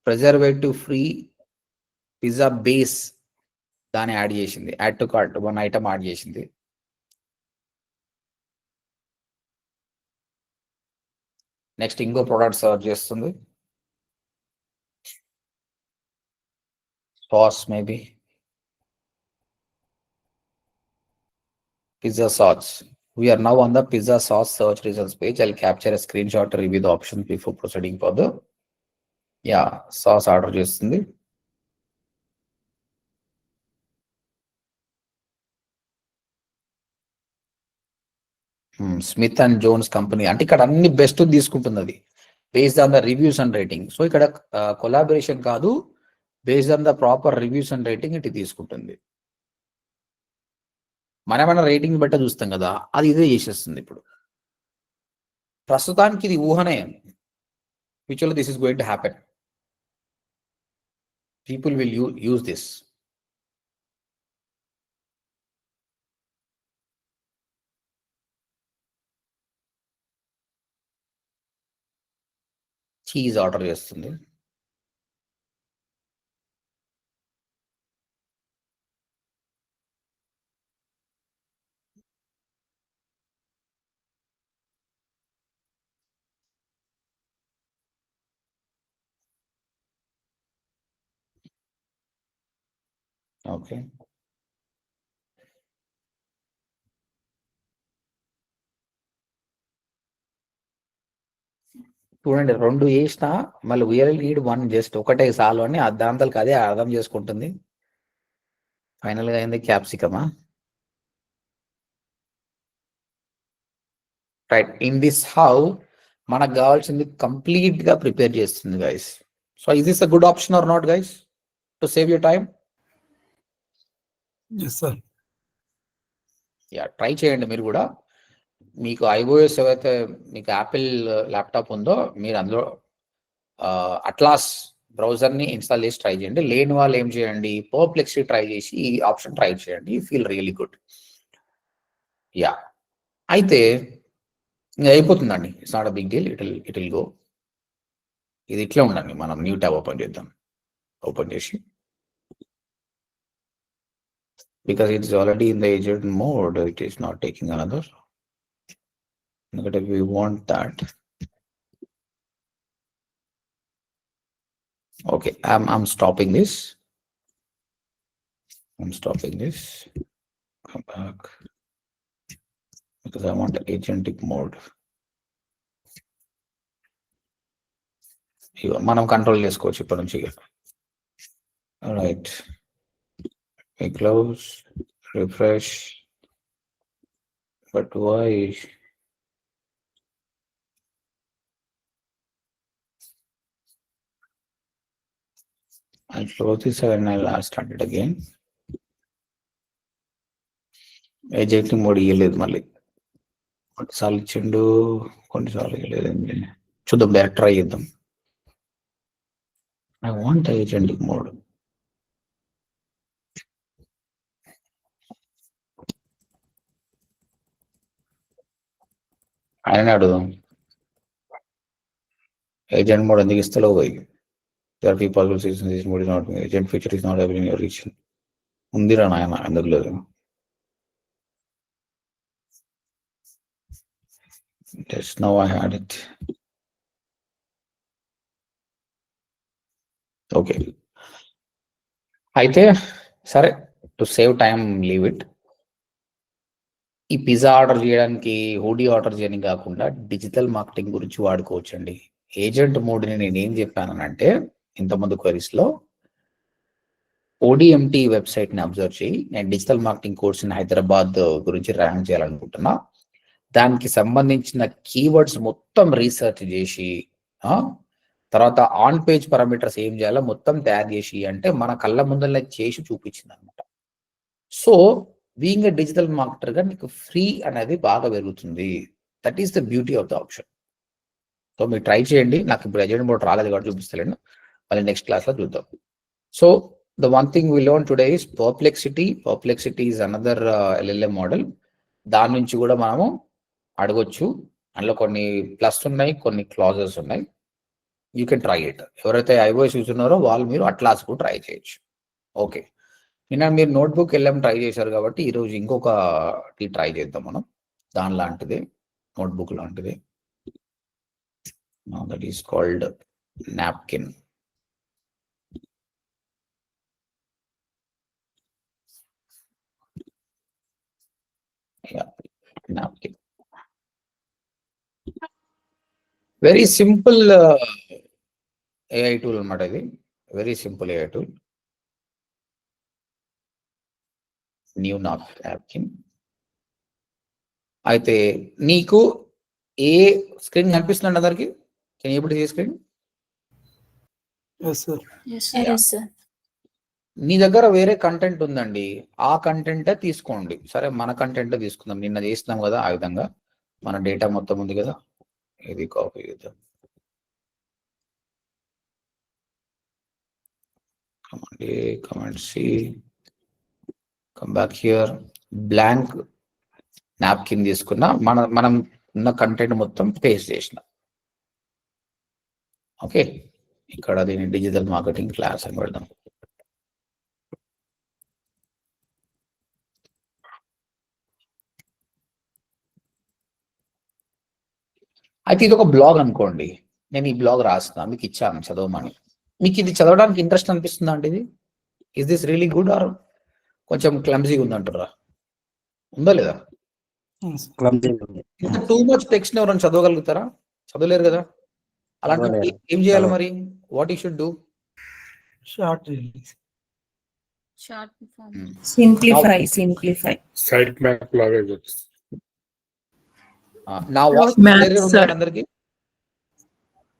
ప్రిజర్వేటివ్ ఫ్రీ పిజ్జా బేస్, దాన్ని యాడ్ చేసింది. Add to cart 1 item add చేసింది. నెక్స్ట్ ఇంకో ప్రోడక్ట్ సర్చ్ చేస్తుంది. Sauce, maybe pizza sauce. We are now on the pizza sauce search results page. I'll capture a screenshot to review the options before proceeding further. Yeah, sauce order చేస్తుంది. Smith and Jones company అంటే ఇక్కడ అన్ని best తీసుకుంటుంది అది based on the reviews and rating. So ఇక్కడ collaboration కాదు, based on the proper reviews and rating ఇటు తీసుకుంటుంది. మన రేటింగ్ బట్ట చూస్తాం కదా, అది ఇదే చేసేస్తుంది. ఇప్పుడు ప్రస్తుతానికి ఇది ఊహనే, ఫ్యూచర్లో this is going to happen. People will use this. Cheese order చేస్తుంది. ఓకే, చూడండి 2 వేసినా మళ్ళీ వీఆర్ నీడ్ 1, జస్ట్ ఒకటే సాల్వ్ అని దాంతలకు అదే అర్థం చేసుకుంటుంది. ఫైనల్ గా అయింది క్యాప్సికమా. రైట్, ఇన్ దిస్ హౌ మనకు కావాల్సింది కంప్లీట్ గా ప్రిపేర్ చేస్తుంది guys. So is this a good option or not guys to save your time? Yes, sir. Yeah, try చేయండి మీరు కూడా. మీకు iOS ఏవైతే మీకు యాపిల్ ల్యాప్టాప్ ఉందో మీరు అందులో అట్లాస్ బ్రౌజర్ని ఇన్స్టాల్ చేసి ట్రై చేయండి. లేని వాళ్ళు ఏం చేయండి, పర్ప్లెక్సిటీ ట్రై చేసి ఈ ఆప్షన్ ట్రై చేయండి. You feel really good. Yeah, అయితే ఇంకా అయిపోతుందండి. It's not a big deal. It will go. ఇది ఇట్లా ఉండండి. మనం న్యూ ట్యాబ్ ఓపెన్ చేద్దాం. ఓపెన్ చేసి, because it is already in the agent mode, it is not taking another. If we want that, okay, I'm stopping this. Come back, because I want agentic mode. మనం control చేసుకోవచ్చు ఇప్పటి నుంచి. Right, we close, refresh, but why? I'll close this and I'll start it again. Agentic mode ఇయ్యలేదు మళ్ళీ. కొన్నిసార్లు ఇచ్చిండు, కొన్నిసార్లు ఇయ్యలేదండి. చూద్దాం, బ్యాక్ ట్రై చేద్దాం. I want agentic mode. ఆయన అడుగుదాం, ఏజెంట్ మోడ్ ఎందుకు ఇస్తలో పోయి. There are people who say this mode is not, agent feature is not available in your region. ఉందిరా నాయన, ఎందుకు లేదు? Yes, now I had it. Okay. అయితే సరే, to save time leave it. ఈ పిజ్జా ఆర్డర్ చేయడానికి, హూడీ ఆర్డర్ చేయడానికి కాకుండా డిజిటల్ మార్కెటింగ్ గురించి వాడుకోవచ్చండి. ఏజెంట్ మోడ్ని నేను ఏం చెప్పానంటే, ఇంతకుముందు క్వరీస్లో ఓడిఎంటీ వెబ్సైట్ని అబ్జర్వ్ చేయి. నేను డిజిటల్ మార్కెటింగ్ కోర్స్ని హైదరాబాద్ గురించి ర్యాంక్ చేయాలనుకుంటున్నా. దానికి సంబంధించిన కీవర్డ్స్ మొత్తం రీసెర్చ్ చేసి, తర్వాత ఆన్ పేజ్ పారామీటర్స్ ఏం చేయాలో మొత్తం తయారు చేసి అంటే మన కళ్ళ ముందరనే చేసి చూపించింది అనమాట. So being a digital marketer గా నీకు ఫ్రీ అనేది బాగా పెరుగుతుంది. That is the beauty of the option. So మీరు ట్రై చేయండి. నాకు ఇప్పుడు ఏజెంట్ మోడ్ రాలేదు కాబట్టి చూపిస్తలేను, మళ్ళీ నెక్స్ట్ క్లాస్లో చూద్దాం. So the one thing we learn today is Perplexity. Perplexity is another LLM model. దాని నుంచి కూడా మనము అడగొచ్చు. అందులో కొన్ని ప్లస్ ఉన్నాయి, కొన్ని క్లాజెస్ ఉన్నాయి. You can try it. ఎవరైతే iOS చూస్తున్నారో వాళ్ళు మీరు అట్లాస్ కూడా ట్రై చేయొచ్చు. ఓకే, నిన్న మీరు నోట్బుక్ LM ట్రై చేశారు కాబట్టి ఈరోజు ఇంకొకటి ట్రై చేద్దాం మనం. దాని లాంటిది, నోట్బుక్ లాంటిది. That is called napkin. napkin. Very simple AI tool అన్నమాట ఇది. Very simple AI tool. New napkin. అయితే నీకు ఏ స్క్రీన్ కనిపిస్తుందండి అందరికి? Can you able to see screen? Yes sir. Yes, sir. నీ దగ్గర వేరే కంటెంట్ ఉందండి, ఆ కంటెంటే తీసుకోండి. సరే మన కంటెంట్ తీసుకుందాం, నిన్న చేసినాం కదా ఆ విధంగా. మన డేటా మొత్తం ఉంది కదా, ఇది కాపీ చేద్దాం. Command C, come back here, blank napkin తీసుకున్నా, మనం ఉన్న కంటెంట్ మొత్తం పేస్ట్ చేసిన. ఓకే, ఇక్కడ దీన్ని డిజిటల్ మార్కెటింగ్ క్లాస్ అని పెడదాం. అయితే ఇది ఒక బ్లాగ్ అనుకోండి, నేను ఈ బ్లాగ్ రాస్తున్నా, మీకు ఇచ్చాను చదవమని. మీకు ఇది చదవడానికి ఇంట్రెస్ట్ అనిపిస్తుందా అండి? ఇది is this really good or కొంచెం క్లమ్జీగా ఉందంటారా? ఉందా లేదా? టూ మచ్ టెక్స్ట్ ఎవరైనా చదవగలుగుతారా? చదవలేరు కదా. అలాంటి ఏం చేయాలి మరి? What you should do? Short release. Short form. Simplify. Site map లాగా చేస్తుంది. నా వాయిస్ Maths, క్లియర్ sir. ఉంది అందరికి?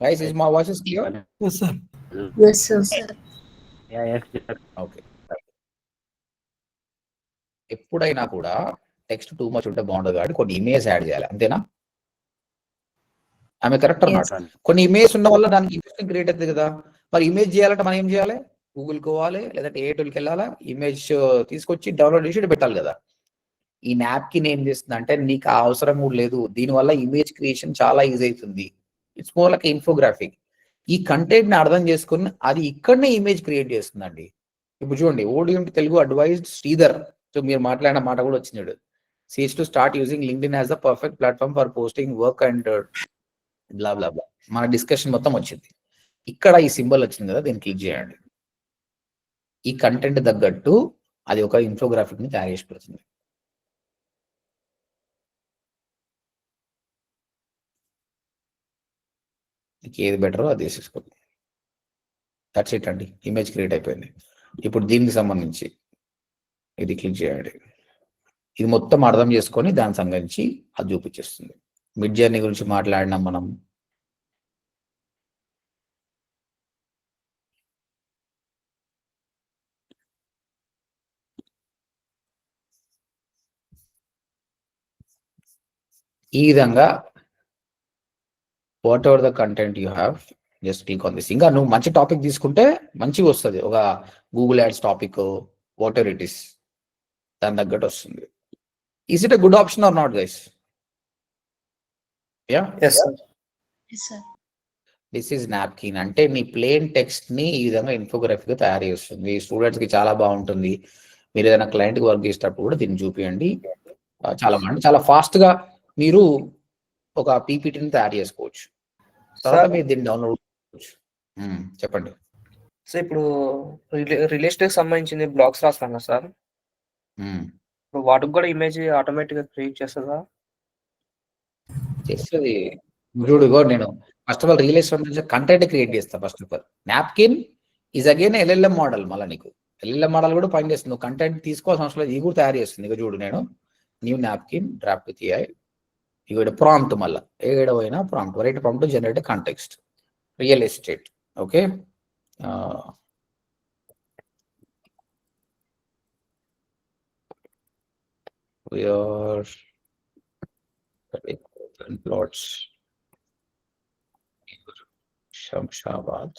Guys, is my voice clear? Yes sir. Yes, sir. Okay. ఎప్పుడైనా కూడా టెక్స్ట్ టూ మచ్ ఉంటే బాగుండదు కాబట్టి కొన్ని ఇమేజ్ యాడ్ చేయాలి, అంతేనా? ఆమె కరెక్ట్ అన్నమాట. కొన్ని ఇమేజ్ ఉన్న వల్ల దానికి ఇంట్రెస్టింగ్ క్రియేట్ అవుతుంది కదా. మరి ఇమేజ్ చేయాలంటే మనం ఏం చేయాలి? గూగుల్కి పోవాలి, లేదంటే ఏ టూల్కి వెళ్ళాలా, ఇమేజ్ తీసుకొచ్చి డౌన్లోడ్ చేసి పెట్టాలి కదా. ఈ నాప్కిన్ ఏం చేస్తుంది అంటే నీకు ఆ అవసరం కూడా లేదు. దీనివల్ల ఇమేజ్ క్రియేషన్ చాలా ఈజీ అవుతుంది. It's more like infographic. ఈ కంటెంట్ ని అర్థం చేసుకుని అది ఇక్కడనే ఇమేజ్ క్రియేట్ చేస్తుందండి. ఇప్పుడు చూడండి, ఓడియం తెలుగు అడ్వైజ్డ్ శ్రీధర్, సో మీరు మాట్లాడిన మాట కూడా వచ్చినాడు. Says to start using LinkedIn as the perfect platform for posting work and blah blah blah. మన డిస్కషన్ మొత్తం వచ్చింది. ఇక్కడ ఈ సింబల్ వచ్చింది కదా, దీన్ని క్లిక్ చేయండి. ఈ కంటెంట్ తగ్గట్టు అది ఒక ఇన్ఫోగ్రాఫిక్ ని తయారు చేసి పెడుతుంది. ఏది బెటరో అది వేసేసుకోండి. దట్స్ ఇట్ అండి, ఇమేజ్ క్రియేట్ అయిపోయింది. ఇప్పుడు దీనికి సంబంధించి ఇది క్లిక్ చేయండి. ఇది మొత్తం అర్థం చేసుకొని దానికి సంబంధించి అది చూపించేస్తుంది. మిడ్ జర్నీ గురించి మాట్లాడినాం మనం. ఈ విధంగా whatever the content you have, just click on this. ఇంకా నువ్వు మంచి టాపిక్ తీసుకుంటే మంచిగా వస్తుంది. ఒక Google ads topic, whatever it is, దాని తగ్గట్టు వస్తుంది. Is it a good option or not guys? Yeah, Yes, sir. This is napkin. అంటే మీ ప్లేన్ టెక్స్ట్ ని ఈ విధంగా ఇన్ఫోగ్రఫీగా తయారు చేస్తుంది. స్టూడెంట్స్ కి చాలా బాగుంటుంది. మీరు ఏదైనా క్లయింట్ కి వర్క్ చేసేటప్పుడు కూడా దీన్ని చూపియండి. చాలా ఫాస్ట్ గా మీరు ఒక పీపీటీని తయారు చేసుకోవచ్చు. తర్వాత మీరు దీన్ని డౌన్లోడ్ చేసుకోవచ్చు. చెప్పండి. సో ఇప్పుడు రిలేషన్ సంబంధించింది బ్లాగ్స్ రాస్తాను కదా సార్, ఇప్పుడు వాటికి కూడా ఇమేజ్ ఆటోమేటిక్ గా క్రియేట్ చేస్తుందా? చేస్తుంది. చూడుగో, నేను first of all realize content create చేస్తా. First of all napkin is again LLM model. మళ్ళీ నీకు ఎల్ఎల్ఎం మోడల్ కూడా పనిచేస్తుంది. నువ్వు కంటెంట్ తీసుకోవాల్సిన అవసరం లేదు, ఇది కూడా తయారు చేస్తుంది. ఇక చూడు, నేను new napkin draft with AI. ఇక్కడ ప్రాంప్ట్, మళ్ళీ ఏడవైనా prompt, write prompt to generate context, real estate. Okay, we are plots Shamshabad.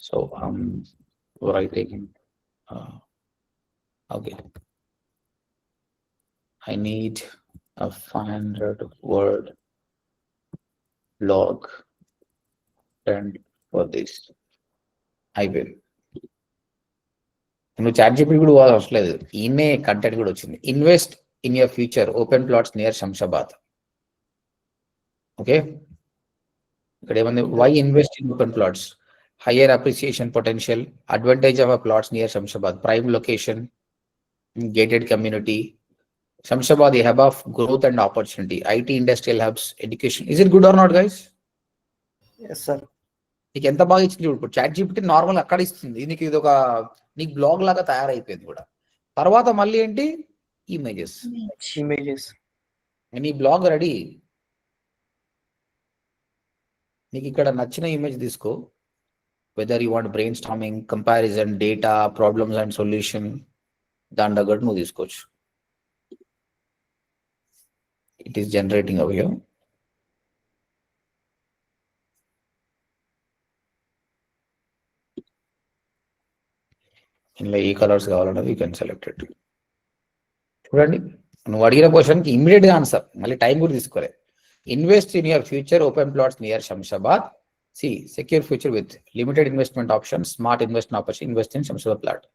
So I'm writing okay, I need a 500-word blog and for this I will. నువ్వు ChatGPT కూడా అవసరం లేదు, ఈమె content కూడా వచ్చింది. Invest in your future, open plots near Shamshabad. Okay, ఇక్కడ ఏమంది? Why invest in open plots, higher appreciation potential, advantage of plots near Shamshabad, prime location, gated community, Shamshabad, the hub of growth and opportunity. IT, industrial hubs, education. Is it good or not, guys? Yes sir. నీకు ఎంత బాగా ఇచ్చింది ఇప్పుడు chat GPT normal అక్కడ ఇస్తుంది. నీకు ఇది ఒక నీకు బ్లాగ్ లాగా తయారైపోయింది కూడా. తర్వాత మళ్ళీ ఏంటి ఇమేజెస్. ఇమేజెస్. నీ బ్లాగ్ రెడీ. నీకు ఇక్కడ నచ్చిన ఇమేజ్ తీసుకో. Whether you want brainstorming, comparison, data, problems and solution, దాని తగ్గట్టు నువ్వు తీసుకోవచ్చు. ఇట్ ఈస్ జనరేటింగ్ అవ్ హియర్. ఇందులో ఏ కలర్స్ కావాలన్నది యూ కెన్ సెలెక్ట్ ఇట్. చూడండి, నువ్వు అడిగిన క్వశ్చన్కి ఇమ్మీడియట్గా ఆన్సర్, మళ్ళీ టైం కూడా తీసుకోలే. Invest in your future, open plots near Shamshabad. See secure future with limited investment option, smart investment opportunity, invest in Shamshabad plot.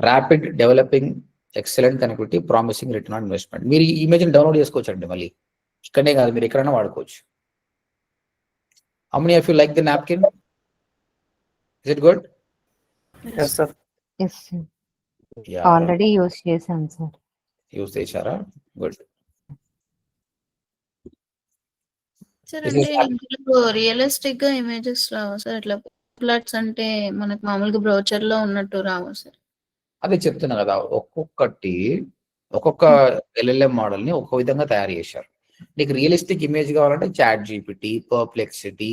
Rapid developing, excellent connectivity, promising return on investment. మీరు ఈ ఇమేజ్ని డౌన్లోడ్ చేసుకోవచ్చు అండి, మళ్ళీ ఇక్కడనే కాదు మీరు ఎక్కడైనా వాడుకోవచ్చు. How many of you like the napkin? Is it good? Yes sir. Yes sir. Yeah. Already use చేశాను సార్. యూస్ చేశారా? గుడ్. సార్ అంటే ఇందులో రియలిస్టిక్ గా ఇమేజెస్ రావా సార్? ఇట్లా ప్లాట్స్ అంటే మనకు మామూలుగా బ్రౌచర్ లో ఉన్నట్టు రావా సార్? అదే చెప్తున్నా కదా, ఒక్కొక్క LLM మోడల్ ని ఒక్కొక్క విధంగా తయారు చేశారు. నీకు రియలిస్టిక్ ఇమేజ్ కావాలంటే ChatGPT, Perplexity,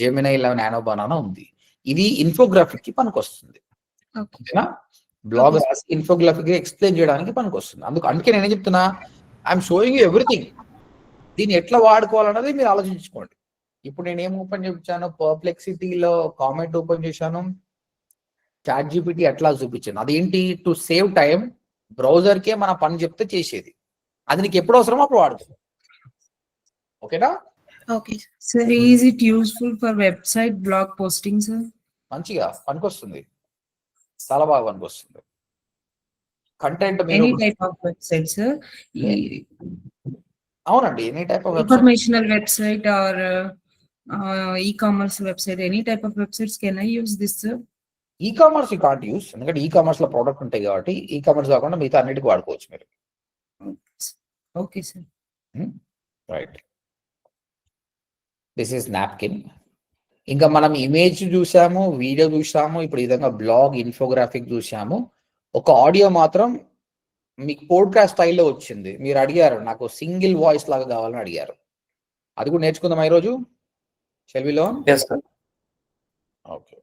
Gemini 11 nano banana ఉంది. ఇది ఇన్ఫోగ్రాఫిక్ కి పనికి వస్తుంది. ఓకేనా? బ్లాగ్ రాసి ఇన్ఫోగ్రాఫిక్ ఎక్స్ప్లెయిన్ చేయడానికి పనికి వస్తుంది. అందుకే నేనేం చెప్తున్నా, ఐఎమ్ షోయింగ్ యూ ఎవ్రీథింగ్. దీన్ని ఎట్లా వాడుకోవాలన్నది మీరు ఆలోచించుకోండి. ఇప్పుడు నేను ఏం ఓపెన్ చేయించాను, పర్ప్లెక్సిటీలో కామెంట్ ఓపెన్ చేశాను, చాట్ జీపీటీ ఎట్లా చూపించాను. అదేంటి, టు సేవ్ టైం బ్రౌజర్ కే మన పని చెప్తే చేసేది. అది నీకు ఎప్పుడు అవసరమో అప్పుడు వాడుకో. ఓకేనా? Okay Sir, is it useful for website blog posting, sir? మంచిగా పనికొస్తుంది, చాలా బాగా పనికొస్తుంది. Content Any type of website, sir? అవునండి, any type of Informational website or e-commerce website, any type of websites can I use this, sir? E-commerce you can't use, ఎందుకంటే e-commerce లో product ఉంటాయి కాబట్టి ఈ-కామర్స్ కాకుండా మిగతా అన్నిటికీ వాడుకోవచ్చు మీరు. Okay, sir. Right, this is napkin. ఇంకా మనం ఇమేజ్ చూసాము, వీడియో చూసాము, ఇప్పుడు ఈ విధంగా బ్లాగ్, ఇన్ఫోగ్రాఫిక్ చూసాము. ఒక ఆడియో మాత్రం మీకు పోడ్కాస్ట్ స్టైల్లో వచ్చింది. మీరు అడిగారు నాకు సింగిల్ వాయిస్ లాగా కావాలని అడిగారు. అది కూడా నేర్చుకుందాం ఈరోజు. షెల్విలో ఎస్ సార్. ఓకే,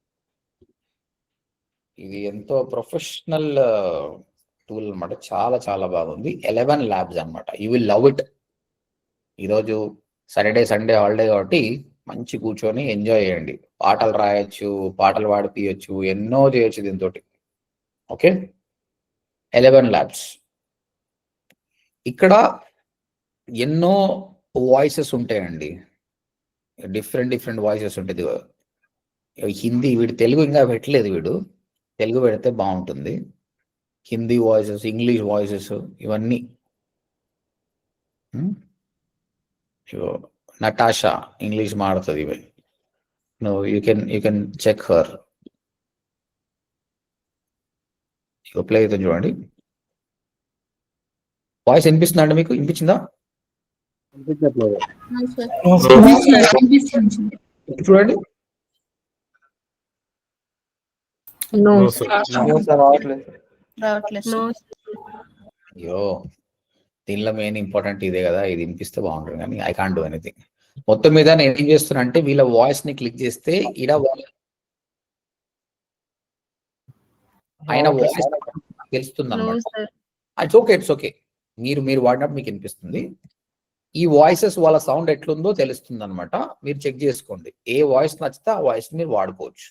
ఇది ఎంతో ప్రొఫెషనల్ టూల్ అనమాట. చాలా చాలా బాగుంది. 11 ల్యాబ్స్ అనమాట. You will love it. ఈరోజు సాటర్డే, సండే హాలిడే కాబట్టి మంచి కూర్చొని ఎంజాయ్ చేయండి. పాటలు రాయొచ్చు, పాటలు పాడిపియచ్చు, ఎన్నో చేయొచ్చు దీంతో. Okay, 11 labs. ఇక్కడ ఎన్నో వాయిసెస్ ఉంటాయండి, డిఫరెంట్ వాయిసెస్ ఉంటుంది. హిందీ, వీడు తెలుగు ఇంకా పెట్టలేదు, వీడు తెలుగు పెడితే బాగుంటుంది. హిందీ వాయిసెస్, ఇంగ్లీష్ వాయిసెస్, ఇవన్నీ. నటాషా ఇంగ్లీష్ మాడుతుంది. ఇవి you can check her. Play అవుతుంది చూడండి. వాయిస్ వినిపిస్తుందండి మీకు? వినిపించిందా? చూడండి. No, No, sir. sir. No sir, రావట్లేదు. రావట్లేదు సార్. అయ్యో, దీనిలో మెయిన్ ఇంపార్టెంట్ ఇదే కదా, ఇది వినిపిస్తే బాగుంటుంది, కానీ ఐ కాంట్ డూ ఎనీథింగ్. మొత్తం మీద నేను ఏం చేస్తున్నా అంటే, వీళ్ళ వాయిస్ ని క్లిక్ చేస్తే ఈడ ఆయన వాయిస్ తెలుస్తుంది No, అనమాట. sir. It's okay. మీరు వాడినప్పుడు మీకు వినిపిస్తుంది. ఈ వాయిసెస్ వాళ్ళ సౌండ్ ఎట్లుందో తెలుస్తుంది అనమాట. మీరు చెక్ చేసుకోండి, ఏ వాయిస్ నచ్చితే ఆ వాయిస్ మీరు వాడుకోవచ్చు.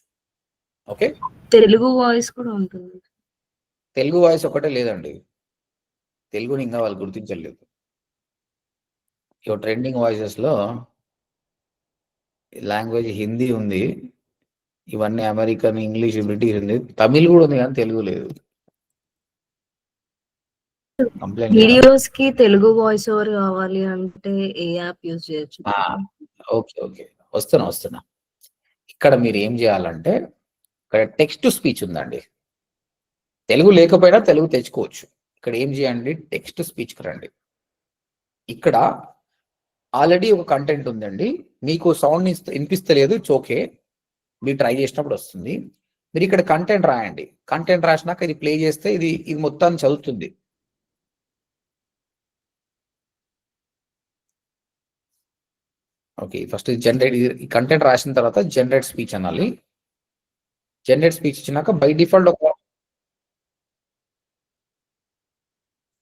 ఓకే, తెలుగు వాయిస్ కూడా ఉంటుంది. తెలుగు వాయిస్ ఒకటే లేదండి, తెలుగుని ఇంకా వాళ్ళు గుర్తించలేదు. ట్రెండింగ్ వాయిసెస్ లో లాంగ్వేజ్ హిందీ ఉంది, ఇవన్నీ అమెరికన్, ఇంగ్లీష్, బ్రిటిష్ ఉంది, తమిళ్ కూడా ఉంది, కానీ తెలుగు లేదు. కంప్లైంట్. వీడియోస్ కి తెలుగు వాయిస్ ఓవర్ కావాలి అంటే ఏ యాప్ యూజ్ చేయొచ్చు? ఓకే, వస్తున్నా. ఇక్కడ మీరు ఏం చేయాలంటే, ఇక్కడ టెక్స్ట్ టు స్పీచ్ ఉందండి. తెలుగు లేకపోయినా తెలుగు తెచ్చుకోవచ్చు. ఇక్కడ ఏం చేయండి, టెక్స్ట్ స్పీచ్కి రండి. ఇక్కడ ఆల్రెడీ ఒక కంటెంట్ ఉందండి, మీకు సౌండ్ వినిపిస్తలేదు, ఇట్స్ ఓకే, మీరు ట్రై చేసినప్పుడు వస్తుంది. మీరు ఇక్కడ కంటెంట్ రాయండి. కంటెంట్ రాసినాక ఇది ప్లే చేస్తే ఇది మొత్తాన్ని చదువుతుంది. ఓకే, ఫస్ట్ జనరేట్, ఈ కంటెంట్ రాసిన తర్వాత జనరేట్ స్పీచ్ అనాలి. జనరేట్ స్పీచ్ ఇచ్చినాక బై డిఫాల్ట్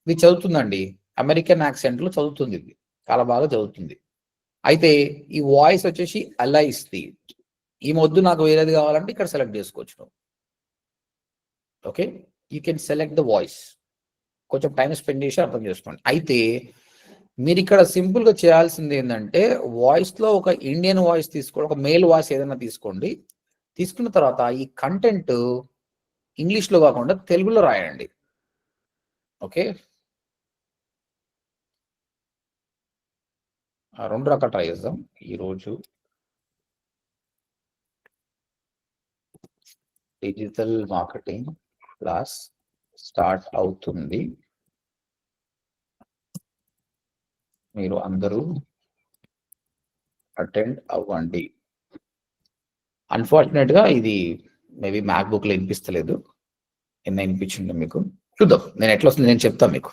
ఇది చదువుతుందండి, అమెరికన్ యాక్సెంట్ లో చదువుతుంది, ఇది చాలా బాగా చదువుతుంది. అయితే ఈ వాయిస్ వచ్చేసి అలా ఇస్తుంది. ఈ మొద్దు నాకు వేరేది కావాలంటే ఇక్కడ సెలెక్ట్ చేసుకోవచ్చు నువ్వు. Okay, you can select the voice. కొంచెం టైం స్పెండ్ చేసి అర్థం చేసుకోండి. అయితే మీరు ఇక్కడ సింపుల్ గా చేయాల్సింది ఏంటంటే, వాయిస్ లో ఒక ఇండియన్ వాయిస్ తీసుకోండి, ఒక మేల్ వాయిస్ ఏదైనా తీసుకోండి. తీసుకున్న తర్వాత ఈ కంటెంట్ ఇంగ్లీష్ లో కాకుండా తెలుగులో రాయండి. ఓకే, రెండు రకాలు ట్రై చేద్దాం ఈరోజు. డిజిటల్ మార్కెటింగ్ క్లాస్ స్టార్ట్ అవుతుంది, మీరు అందరూ అటెండ్ అవ్వండి. అన్ఫార్చునేట్ గా ఇది మేబీ మ్యాక్ బుక్ లో వినిపిస్తలేదు, ఎన్న వినిపించింది మీకు, చూద్దాం నేను ఎట్లా వస్తుంది నేను చెప్తాను మీకు.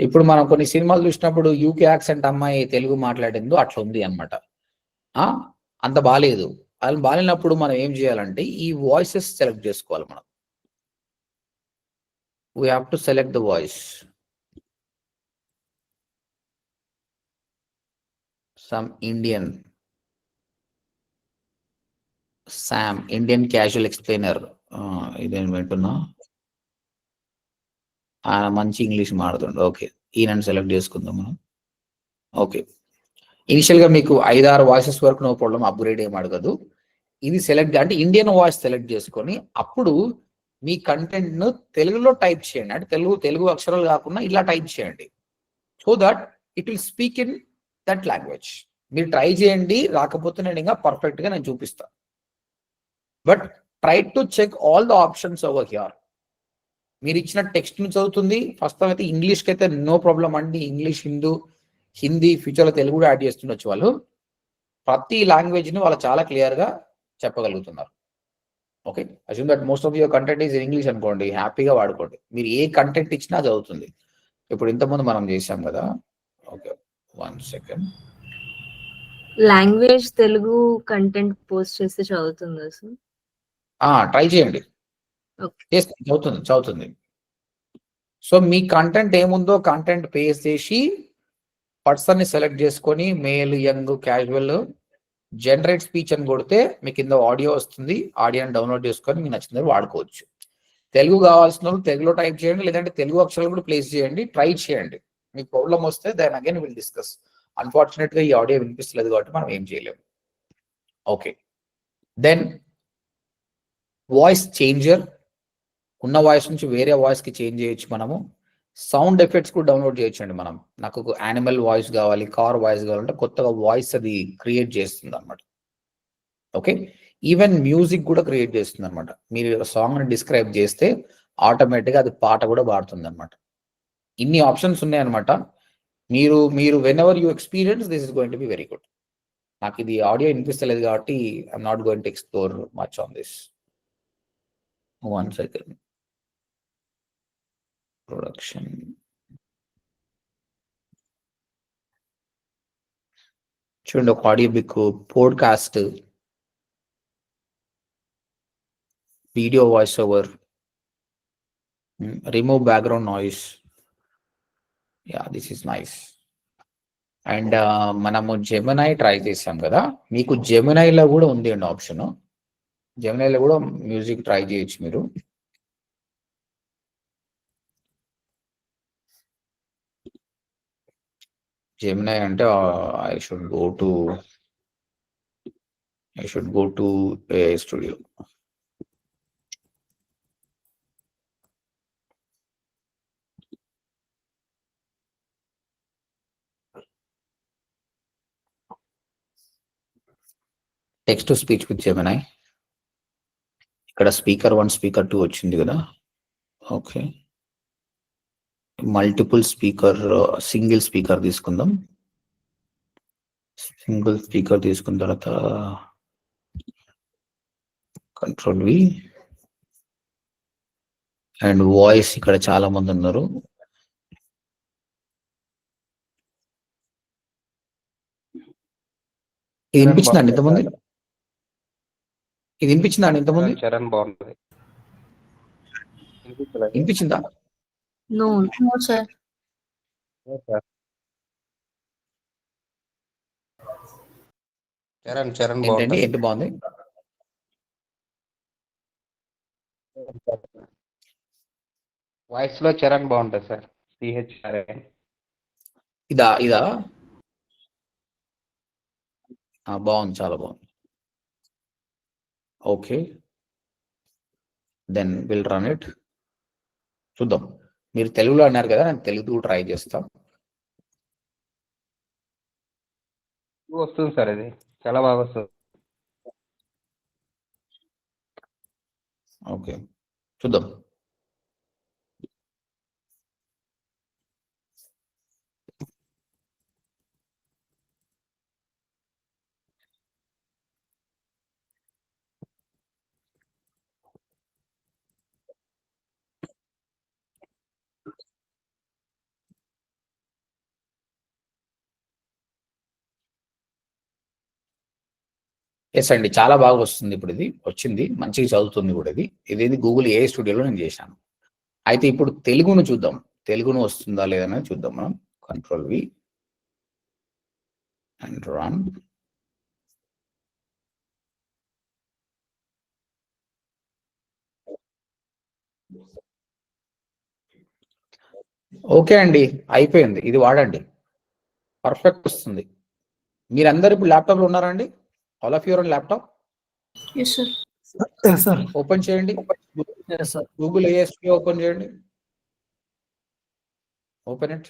ఇప్పుడు మనం కొన్ని సినిమాలు చూసినప్పుడు యూకే యాక్సెంట్ అమ్మాయి తెలుగు మాట్లాడిందో అట్లా ఉంది అనమాట. అంత బాగాలేదు. అది బాగాలేనప్పుడు మనం ఏం చేయాలంటే ఈ వాయిసెస్ సెలెక్ట్ చేసుకోవాలి మనం. We have to select the voice. Some Indian, Sam, Indian casual explainer, ఇదేం వింటున్నా, మంచి ఇంగ్లీష్ మాడుతుండే. ఓకే, ఈయనని సెలెక్ట్ చేసుకుందాం మనం. ఓకే, ఇనిషియల్ గా మీకు 5-6 వాయిసెస్ వరకు నో ప్రాబ్లం, అప్గ్రేడ్ ఏం అడగదు. ఇది సెలెక్ట్ అంటే ఇండియన్ వాయిస్ సెలెక్ట్ చేసుకొని అప్పుడు మీ కంటెంట్ ను తెలుగులో టైప్ చేయండి. అంటే తెలుగు అక్షరాలు కాకుండా ఇలా టైప్ చేయండి. So that it will speak in that language. మీరు ట్రై చేయండి, రాకపోతే నేను ఇంకా పర్ఫెక్ట్ గా నేను చూపిస్తాను. But try to check all the options over here. మీరు ఇచ్చిన టెక్స్ట్ ను చదువుతుంది. ఫస్ట్ అయితే ఇంగ్లీష్కి అయితే నో ప్రాబ్లం అండి, ఇంగ్లీష్, హిందీ, ఫ్యూచర్లో తెలుగు కూడా యాడ్ చేస్తుండొచ్చు వాళ్ళు. ప్రతి లాంగ్వేజ్ ని వాళ్ళు చాలా క్లియర్ గా చెప్పగలుగుతున్నారు. Okay, assume that most of your content is English అనుకోండి, హ్యాపీగా వాడుకోండి. మీరు ఏ కంటెంట్ ఇచ్చినా చదువుతుంది. ఇప్పుడు ఇంతకుముందు మనం చేసాం కదా. Okay, 1 second. Language Telugu content post చేస్తే చదువుతుందా సార్? ట్రై చేయండి, చదువుతుంది. సో మీ కంటెంట్ ఏముందో కంటెంట్ పేస్ట్ చేసి పర్సన్ ని సెలెక్ట్ చేసుకొని male, young, casual, generate speech అని కొడితే మీకు కింద ఆడియో వస్తుంది. ఆడియోని డౌన్లోడ్ చేసుకొని మీకు నచ్చిన వాడుకోవచ్చు. తెలుగు కావాల్సిన వాళ్ళు తెలుగులో టైప్ చేయండి, లేదంటే తెలుగు అక్షరాలు కూడా ప్లేస్ చేయండి, ట్రై చేయండి. మీకు ప్రాబ్లం వస్తే then again will discuss. Unfortunate గా ఈ ఆడియో వినిపిస్తలేదు కాబట్టి మనం ఏం చేయలేము. ఓకే, దెన్ వాయిస్ చేంజర్, ఉన్న వాయిస్ నుంచి వేరే వాయిస్ కి చేంజ్ చేయొచ్చు మనము. సౌండ్ ఎఫెక్ట్స్ కూడా డౌన్లోడ్ చేయొచ్చు అండి మనం. నాకు యానిమల్ వాయిస్ కావాలి, కార్ వాయిస్ కావాలంటే కొత్తగా వాయిస్ అది క్రియేట్ చేస్తుంది అనమాట. ఓకే, ఈవెన్ మ్యూజిక్ కూడా క్రియేట్ చేస్తుంది అనమాట. మీరు సాంగ్ ని డిస్క్రైబ్ చేస్తే ఆటోమేటిక్గా అది పాట కూడా పాడుతుంది అనమాట. ఇన్ని ఆప్షన్స్ ఉన్నాయన్నమాట. మీరు when ever you experience this is going to be very good. నాకు ఇది ఆడియో వినిపిస్తలేదు కాబట్టి I'm not going to explore much on this. 1 second. Production, చూడండి, ఒక audio book, podcast, video voice over, remove background noise. Yeah, this is nice. And మనము Gemini try చేసాం కదా, మీకు జెమినైలో కూడా ఉంది అండి ఆప్షన్. జెమినైలో కూడా మ్యూజిక్ ట్రై చేయొచ్చు మీరు. Gemini అంటే I should go to AI Studio. Text to speech with Gemini. ఇక్కడ స్పీకర్ 1 స్పీకర్ 2 వచ్చింది కదా. Okay, multiple speaker single speaker తీసుకుందాం. సింగిల్ స్పీకర్ తీసుకున్న తర్వాత కంట్రోల్ వి అండ్ వాయిస్. ఇక్కడ చాలా మంది ఉన్నారు. ఇది వినిపించిందండి ఇంతమంది? ఇది వినిపించిందండి ఇంతమంది? చరణ్ బాగుంటుంది. వినిపించిందా? No no sir. చరణ్ ఏంటండి బాగుంటుంది. ఏంటి బాగుంది? వాయిస్ లో చరణ్ బాగుంటుంది సార్. CHRN. ఇదా ఇదా బాగుంది, చాలా బాగుంది. Okay, then will run it. చూద్దాం. మీరు తెలుగులో అన్నారు కదా, నేను తెలుగు ట్రై చేస్తా. వస్తుంది సార్, ఇది చాలా బాగా వస్తుంది. ఓకే, చూద్దాం. ఎస్ అండి, చాలా బాగా వస్తుంది. ఇప్పుడు ఇది వచ్చింది, మంచిగా చదువుతుంది కూడా. ఇది గూగుల్ AI స్టూడియోలో నేను చేశాను. అయితే ఇప్పుడు తెలుగును చూద్దాం. తెలుగును వస్తుందా లేదనేది చూద్దాం మనం. Control V and run. Okay అండి, అయిపోయింది. ఇది వాడండి, పర్ఫెక్ట్ వస్తుంది. మీరందరూ ఇప్పుడు ల్యాప్టాప్లో ఉన్నారండి? All of your on laptop? Yes sir. Open చేయండి. గూగుల్ AI స్టూడియో ఓపెన్ చేయండి. Open it.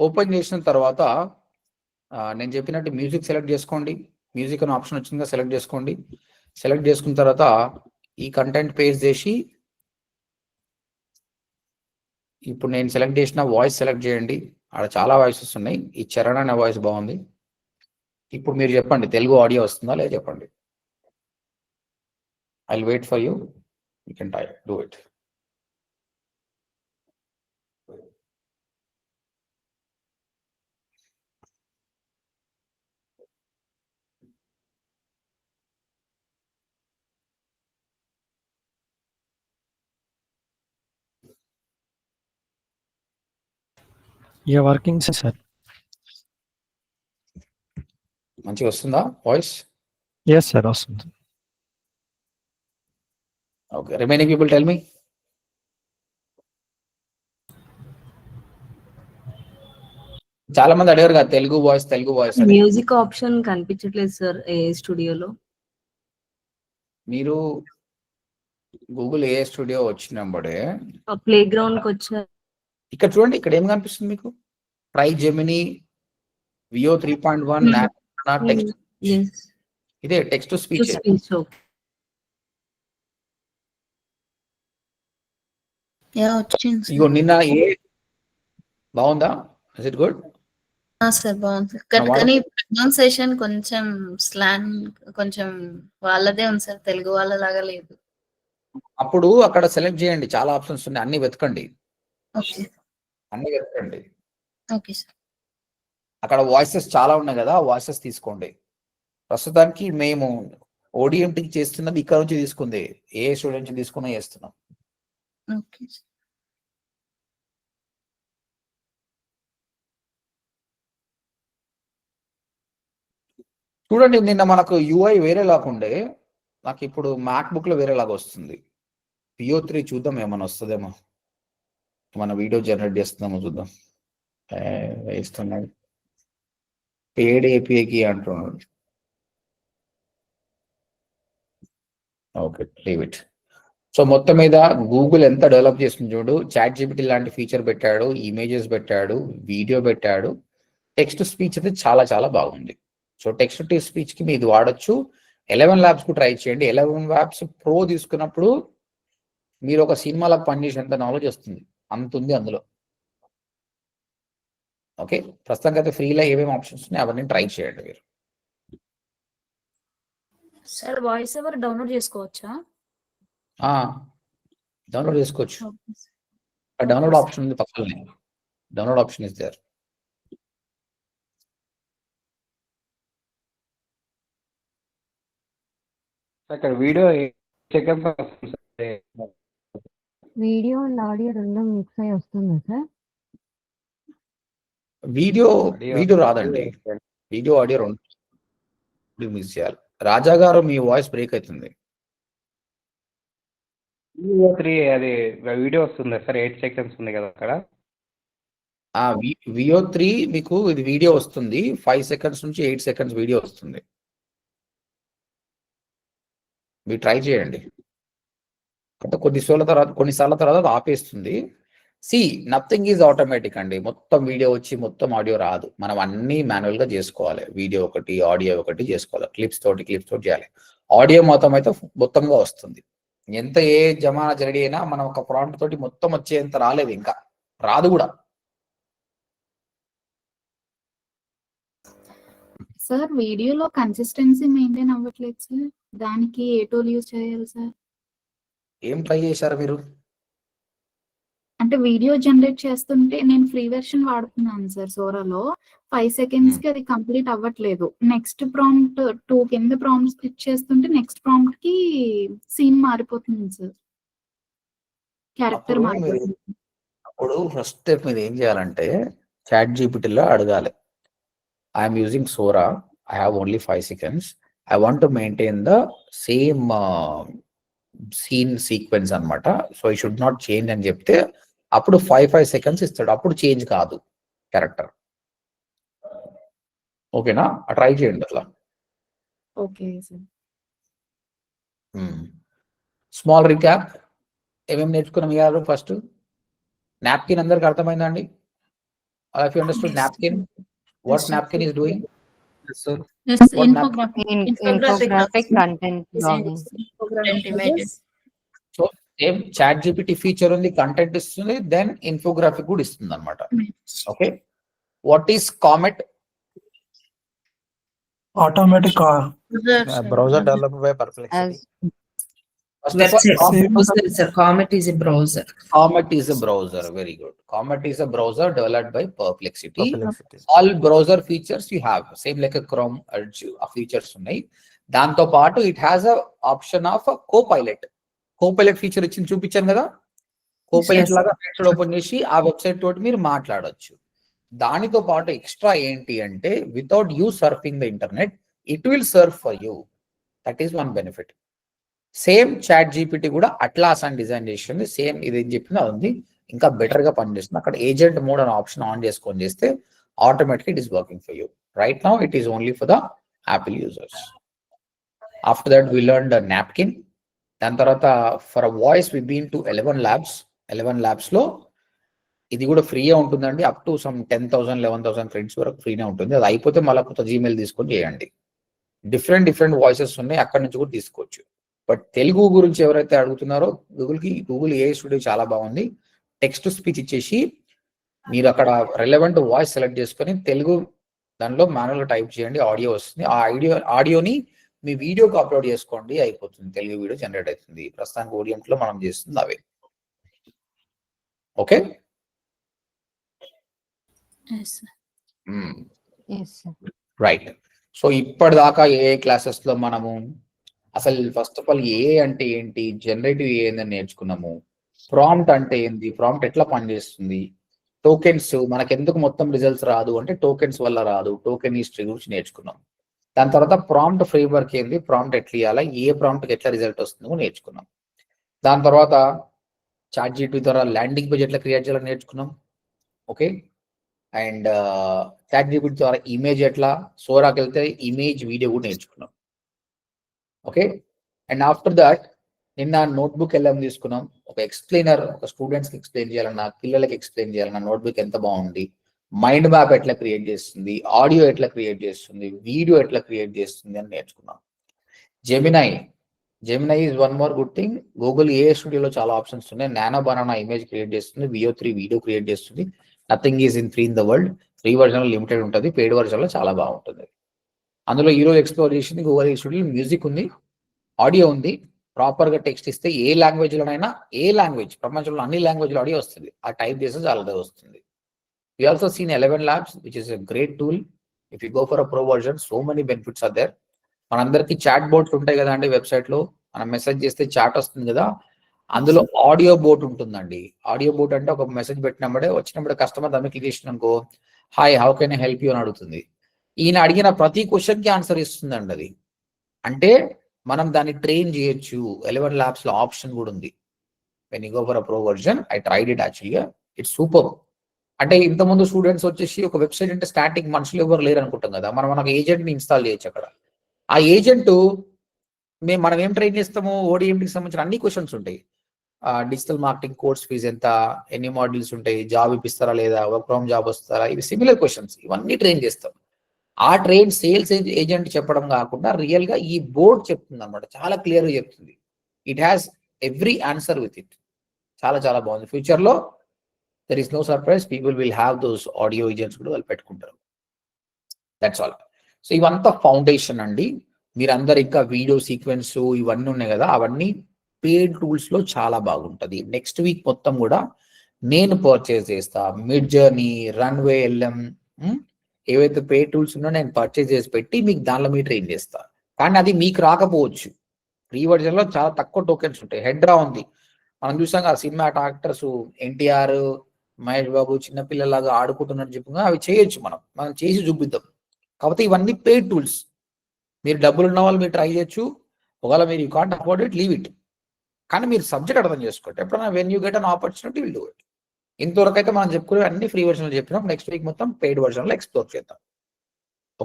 ఓపెన్ చేసిన తర్వాత నేను చెప్పినట్టు మ్యూజిక్ సెలెక్ట్ చేసుకోండి. మ్యూజిక్ అనే ఆప్షన్ వచ్చిందిగా, సెలెక్ట్ చేసుకోండి. సెలెక్ట్ చేసుకున్న తర్వాత ఈ కంటెంట్ పేస్ట్ చేసి, ఇప్పుడు నేను సెలెక్ట్ చేసిన వాయిస్ సెలెక్ట్ చేయండి. అక్కడ చాలా వాయిసెస్ ఉన్నాయి. ఈ చరణ్ అనే వాయిస్ బాగుంది. ఇప్పుడు మీరు చెప్పండి, తెలుగు ఆడియో వస్తుందా లేదా చెప్పండి. I will wait for you. You can type, do it. Yeah, working sir. మంచిగా వస్తుందా వాయిస్? Yes sir, awesome. Okay, remaining people tell me. చాలా మంది అడిగారు కదా తెలుగు వాయిస్ అని. మ్యూజిక్ ఆప్షన్ కనిపించట్లేదు సార్ AI స్టూడియోలో. మీరు గూగుల్ AI స్టూడియో వచ్చినప్పుడే ప్లే గ్రౌండ్ కి వచ్చారు. ఇక్కడ చూడండి, ఇక్కడ ఏం కనిపిస్తుంది మీకు? Try Gemini, Veo 3.1, text. ఇదే టెక్స్ట్ టు స్పీచ్. ఇగో నిన్న బాగుందా? Is it good? సార్ బాగుంది. కానీ ప్రొనౌన్సియేషన్ కొంచెం స్లాంగ్ కొంచెం వాళ్ళదే ఉంది సార్, తెలుగు వాళ్ళలాగా లేదు. అప్పుడు అక్కడ సెలెక్ట్ చేయండి, చాలా ఆప్షన్స్ ఉన్నాయి, అన్ని వెతకండి. ఓకే, అన్ని వెతకండి. Okay sir. అక్కడ వాయిసెస్ చాలా ఉన్నాయి కదా, వాయిసెస్ తీసుకోండి. ప్రస్తుతానికి మేము ODMTకి చేస్తున్నది ఇక్కడ నుంచి తీసుకుంది, AI స్టూడియో నుంచి తీసుకుని చేస్తున్నాం. Okay sir. చూడండి, నిన్న మనకు UI వేరేలాగా ఉండే, నాకు ఇప్పుడు MacBook లో వేరేలాగా వస్తుంది. PO3 చూద్దాం, ఏమైనా వస్తుందేమో. మన వీడియో జనరేట్ చేస్తున్నామో చూద్దాం. వేస్తున్నాడు పేడ్ APIకి అంటున్నాడు. Okay, leave it. సో మొత్తం మీద గూగుల్ ఎంత డెవలప్ చేస్తుంది చూడు. చాట్ జీపీటీ లాంటి ఫీచర్ పెట్టాడు, ఇమేజెస్ పెట్టాడు, వీడియో పెట్టాడు. టెక్స్ట్ టు స్పీచ్ అయితే చాలా చాలా బాగుంది. సో టెక్స్ట్ టు స్పీచ్ కి మీరు వాడచ్చు. 11 labs కు ట్రై చేయండి. 11 labs ప్రో తీసుకున్నప్పుడు మీరు ఒక సినిమాలో పనిచేసేంత నాలెడ్జ్ వస్తుంది, అంత ఉంది అందులో. ఓకే, ప్రస్తుతానికి అయితే ఫ్రీలో ఏమేమి ఆప్షన్స్ ఉన్నాయి అవన్నీ ట్రై చేయండి మీరు. సార్ వాయిస్ ఓవర్ డౌన్లోడ్ చేసుకోవచ్చా? డౌన్లోడ్ చేసుకోవచ్చు. డౌన్లోడ్ ఆప్షన్ ఉంది పక్కనే. Download option is there. ఇక్కడ వీడియో సెకండ్స్ వస్తుంది సార్. వీడియో అండ్ ఆడియో రెండు మిక్స్ అయ్యి వస్తుందా సార్? వీడియో రాదండి. వీడియో ఆడియో రెండు మిక్స్ చేయాలి. రాజా గారు మీ వాయిస్ బ్రేక్ అవుతుంది. VO3 అది వీడియో వస్తుంది సార్, 8 seconds ఉంది కదా అక్కడ. VO3 మీకు ఇది వీడియో వస్తుంది. 5 seconds నుంచి 8 seconds వీడియో వస్తుంది. మీరు ట్రై చేయండి. అంటే కొన్నిసార్ల తర్వాత ఆపేస్తుంది. నథింగ్ ఈజ్ ఆటోమేటిక్ అండి. మొత్తం వీడియో వచ్చి మొత్తం ఆడియో రాదు. మనం అన్ని మాన్యువల్ గా చేసుకోవాలి. వీడియో ఒకటి, ఆడియో ఒకటి చేసుకోవాలి. క్లిప్స్ తోటి చేయాలి. ఆడియో మొత్తం అయితే మొత్తంగా వస్తుంది. ఎంత ఏ జమానా జరడి అయినా మనం ఒక ప్రాంప్ట్ తోటి మొత్తం వచ్చేంత రాలేదు, ఇంకా రాదు కూడా. సార్ వీడియోలో కన్సిస్టెన్సీ మెయింటైన్ అవ్వట్లేదు సార్, దానికి ఏ టూల్ యూజ్ చేయాలి సార్? ఏం ట్రై చేశారు మీరు? అంటే వీడియో జనరేట్ చేస్తుంటే నేను ఫ్రీ వెర్షన్ వాడుతున్నాను సార్ సోరాలో. 5 seconds కి అది కంప్లీట్ అవ్వట్లేదు. నెక్స్ట్ ప్రాంప్ట్ 2 కింద ప్రాంప్ట్స్ క్లిక్ చేస్తుంటే నెక్స్ట్ ప్రాంప్ట్ కి సీన్ మారిపోతుంది సార్, క్యారెక్టర్ మారిపోతుంది. అప్పుడు ఫస్ట్ స్టెప్ మీరు ఏం చేయాలంటే చాట్ జీపీటీలో అడగాలి. I'm using Sora, I have only 5 seconds, I want to maintain the same scene sequence అన్నమాట. So I should not change అని చెప్తే అప్పుడు 5 seconds ఇస్తాడు. అప్పుడు చేంజ్ కాదు క్యారెక్టర్. ఓకేనా? ట్రై చేయండి అట్లా. Okay sir. స్మాల్ రీక్యాప్ ఏమేమి నేర్చుకున్నాం ఇవాళ. ఫస్ట్ నాప్కిన్ అందరికి అర్థమైందా అండి? All of you understood napkin? What napkin is doing? Infographic content blogging. So same ChatGPT feature ఉంది, కంటెంట్ ఇస్తుంది, దెన్ ఇన్ఫోగ్రాఫిక్ కూడా ఇస్తుంది అనమాట. Okay, what is Comet? Automatic browser developed by Perplexity. Comet is a browser. Comet is a browser. Very good. Comet is a browser developed by Perplexity. Perplexity. All browser features you have, same like a Chrome, Edge features ఉన్నాయి. దాంతో పాటు it has a option of Copilot. Copilot feature ఇచ్చింది చూపించాను కదా. Copilot లాగా website open చేసి ఆ website తోటి మీరు మాట్లాడొచ్చు. దానితో పాటు ఎక్స్ట్రా ఏంటి అంటే without you surfing the internet it will surf for you. That is one benefit. Same ChatGPT కూడా అట్లాస్ అని డిజైన్ చేసింది. సేమ్ ఇది ఏం చెప్పింది అది ఉంది, ఇంకా బెటర్ గా పనిచేస్తుంది. అక్కడ ఏజెంట్ మోడ్ అనే ఆప్షన్ ఆన్ చేసుకొని చేస్తే automatic it is working for you. Right now it is only for the Apple users. After that we learn the napkin. దాని తర్వాత for voice we been to 11 labs. 11 labs లో ఇది కూడా ఫ్రీగా ఉంటుందండి. అప్ టు సమ్ 10,000 11,000 క్రెడిట్స్ వరకు ఫ్రీనే ఉంటుంది. అది అయిపోతే మళ్ళీ కొత్త జీమెయిల్ తీసుకొని చేయండి. డిఫరెంట్ వాయిసెస్ ఉన్నాయి, అక్కడి నుంచి కూడా తీసుకోవచ్చు. బట్ తెలుగు గురించి ఎవరైతే అడుగుతున్నారో గూగుల్ AI స్టూడియో చాలా బాగుంది. టెక్స్ట్ టు స్పీచ్ ఇచ్చేసి మీరు అక్కడ రెలెవెంట్ వాయిస్ సెలెక్ట్ చేసుకొని తెలుగు దానిలో మాన్యువల్ టైప్ చేయండి, ఆడియో వస్తుంది. ఆ ఆడియోని మీ వీడియోకి అప్లోడ్ చేసుకోండి, అయిపోతుంది. తెలుగు వీడియో జనరేట్ అవుతుంది. ప్రస్తుతానికి ఓడియంట్లో మనం చేస్తుంది అవే. Okay, right. సో ఇప్పటిదాకా ఏ క్లాసెస్ లో మనము అసలు ఫస్ట్ ఆఫ్ ఆల్ ఏ అంటే ఏంటి, జనరేటివ్ ఏందని నేర్చుకున్నాము. ప్రాంప్ట్ అంటే ఏంది, ప్రాంప్ట్ ఎట్లా పనిచేస్తుంది, టోకెన్స్ మనకి ఎందుకు మొత్తం రిజల్ట్స్ రాదు అంటే టోకెన్స్ వల్ల రాదు, టోకెన్ హిస్టరీ గురించి నేర్చుకున్నాం. దాని తర్వాత ప్రాంప్ట్ ఫ్రేమ్వర్క్ ఏంది, ప్రాంప్ట్ ఎట్లా ఇవ్వాలా, ఏ ప్రాంప్ట్కి ఎట్లా రిజల్ట్ వస్తుందో నేర్చుకున్నాం. దాని తర్వాత చాట్ జీపీటీ ద్వారా ల్యాండింగ్ పేజ్ ఎట్లా క్రియేట్ చేయాలని నేర్చుకున్నాం. ఓకే, అండ్ చాట్ జీపీటీ ద్వారా ఇమేజ్ ఎట్లా, సోరాకి వెళ్తే ఇమేజ్ వీడియో కూడా నేర్చుకున్నాం. ఓకే, అండ్ ఆఫ్టర్ దట్ నిన్న నోట్బుక్ వెళ్ళాం తీసుకున్నాం. ఒక ఎక్స్ప్లెయినర్, ఒక స్టూడెంట్స్కి ఎక్స్ప్లెయిన్ చేయాలన్నా, పిల్లలకి ఎక్స్ప్లెయిన్ చేయాలన్నా నోట్బుక్ ఎంత బాగుంది, మైండ్ మ్యాప్ ఎట్లా క్రియేట్ చేస్తుంది, ఆడియో ఎట్లా క్రియేట్ చేస్తుంది, వీడియో ఎట్లా క్రియేట్ చేస్తుంది అని నేర్చుకున్నాం. Gemini is one more good thing. Google A స్టూడియోలో చాలా ఆప్షన్స్ ఉన్నాయి. నానో బనానా ఇమేజ్ క్రియేట్ చేస్తుంది, VO3 వీడియో క్రియేట్ చేస్తుంది. Nothing is in free in the world. Free version లో లిమిటెడ్ ఉంటుంది, పెయిడ్ వర్జన్ లో చాలా బాగుంటుంది. అందులో ఈ రోజు ఎక్స్ప్లోర్ చేసింది గూగుల్ ఏ స్టూడియో. మ్యూజిక్ ఉంది, ఆడియో ఉంది, ప్రాపర్ గా టెక్స్ట్ ఇస్తే ఏ లాంగ్వేజ్ లోనైనా, ఏ లాంగ్వేజ్ ప్రపంచంలో అన్ని లాంగ్వేజ్ లో ఆడియో వస్తుంది. ఆ టైప్ చేస్తే చాలా వస్తుంది. We also seen 11 Labs, which is a great tool. If you go for a pro version, so many benefits are there. మనందరికి చాట్ బోట్స్ ఉంటాయి కదా అండి, వెబ్సైట్ లో మనం మెసేజ్ చేస్తే చాట్ వస్తుంది కదా, అందులో ఆడియో బోట్ ఉంటుందండి. ఆడియో బోట్ అంటే ఒక మెసేజ్ పెట్టినప్పుడే వచ్చినప్పుడు కస్టమర్ దాన్ని క్లిక్ చేసిన అనుకో, hi how can I help you అని అడుగుతుంది. ఈయన అడిగిన ప్రతి క్వశ్చన్ కి ఆన్సర్ ఇస్తుందండి అది. అంటే మనం దాన్ని ట్రైన్ చేయొచ్చు. 11 Labs లో ఆప్షన్ కూడా ఉంది. When you go for a pro version, I tried it యాక్చువల్గా, ఇట్స్ సూపర్. అంటే ఇంతకుముందు స్టూడెంట్స్ వచ్చేసి ఒక వెబ్సైట్ అంటే స్టాటిక్ మనుషులు ఎవరు లేరు అనుకుంటాం కదా, మనకు ఏజెంట్ ని ఇన్స్టాల్ చేయొచ్చు అక్కడ. ఆ ఏజెంట్ మనం ఏం ట్రైన్ చేస్తాము, ఓడిఎంకి సంబంధించిన అన్ని క్వశ్చన్స్ ఉంటాయి. డిజిటల్ మార్కెటింగ్ కోర్స్ ఫీజు ఎంత, ఎన్ని మాడ్యూల్స్ ఉంటాయి, జాబ్ ఇప్పిస్తారా లేదా, వర్క్ ఫ్రమ్ జాబ్ వస్తారా, ఇవి సిమిలర్ క్వశ్చన్స్, ఇవన్నీ ట్రైన్ చేస్తాం. ఆ ట్రైన్ సేల్స్ ఏజెంట్ చెప్పడం కాకుండా రియల్ గా ఈ బోర్డ్ చెప్తుంది అనమాట, చాలా క్లియర్ గా చెప్తుంది. It has every answer with it. చాలా చాలా బాగుంది. ఫ్యూచర్ లో there is no surprise, people will have those audio agents కూడా వాళ్ళు పెట్టుకుంటారు. That's all. సో ఇవంతా ఫౌండేషన్ అండి. మీరందరు ఇంకా వీడియో సీక్వెన్స్ ఇవన్నీ ఉన్నాయి కదా, అవన్నీ పెయిడ్ టూల్స్ లో చాలా బాగుంటది. నెక్స్ట్ వీక్ మొత్తం కూడా నేను పర్చేస్ చేస్తా. మిడ్ జర్నీ, రన్వే, LM ఏవైతే పెయిడ్ టూల్స్ ఉన్నాయో నేను పర్చేస్ చేసి పెట్టి మీకు దానిలో మీరు ట్రైన్ చేస్తా. కానీ అది మీకు రాకపోవచ్చు. ఫ్రీ వర్జన్ లో చాలా తక్కువ టోకెన్స్ ఉంటాయి. హెడ్రా ఉంది, మనం చూసాం కదా cinema actors NTR, Mahesh Babu చిన్నపిల్లలాగా ఆడుకుంటున్నట్టు చెప్పుగా అవి చేయొచ్చు. మనం చేసి చూపిద్దాం. కాకపోతే ఇవన్నీ పెయిడ్ టూల్స్. మీరు డబ్బులు ఉన్న వాళ్ళు మీరు ట్రై చేయొచ్చు. ఒకవేళ మీరు you can't afford it, leave it. కానీ మీరు సబ్జెక్ట్ అర్థం చేసుకోండి. ఎప్పుడైనా when you get an opportunity will do it. ఇంతవరకు అయితే మనం చెప్పుకునే అన్ని ఫ్రీ వర్షన్లో చెప్పినాం. నెక్స్ట్ వీక్ మొత్తం పెయిడ్ వర్షన్లో ఎక్స్ప్లోర్ చేద్దాం.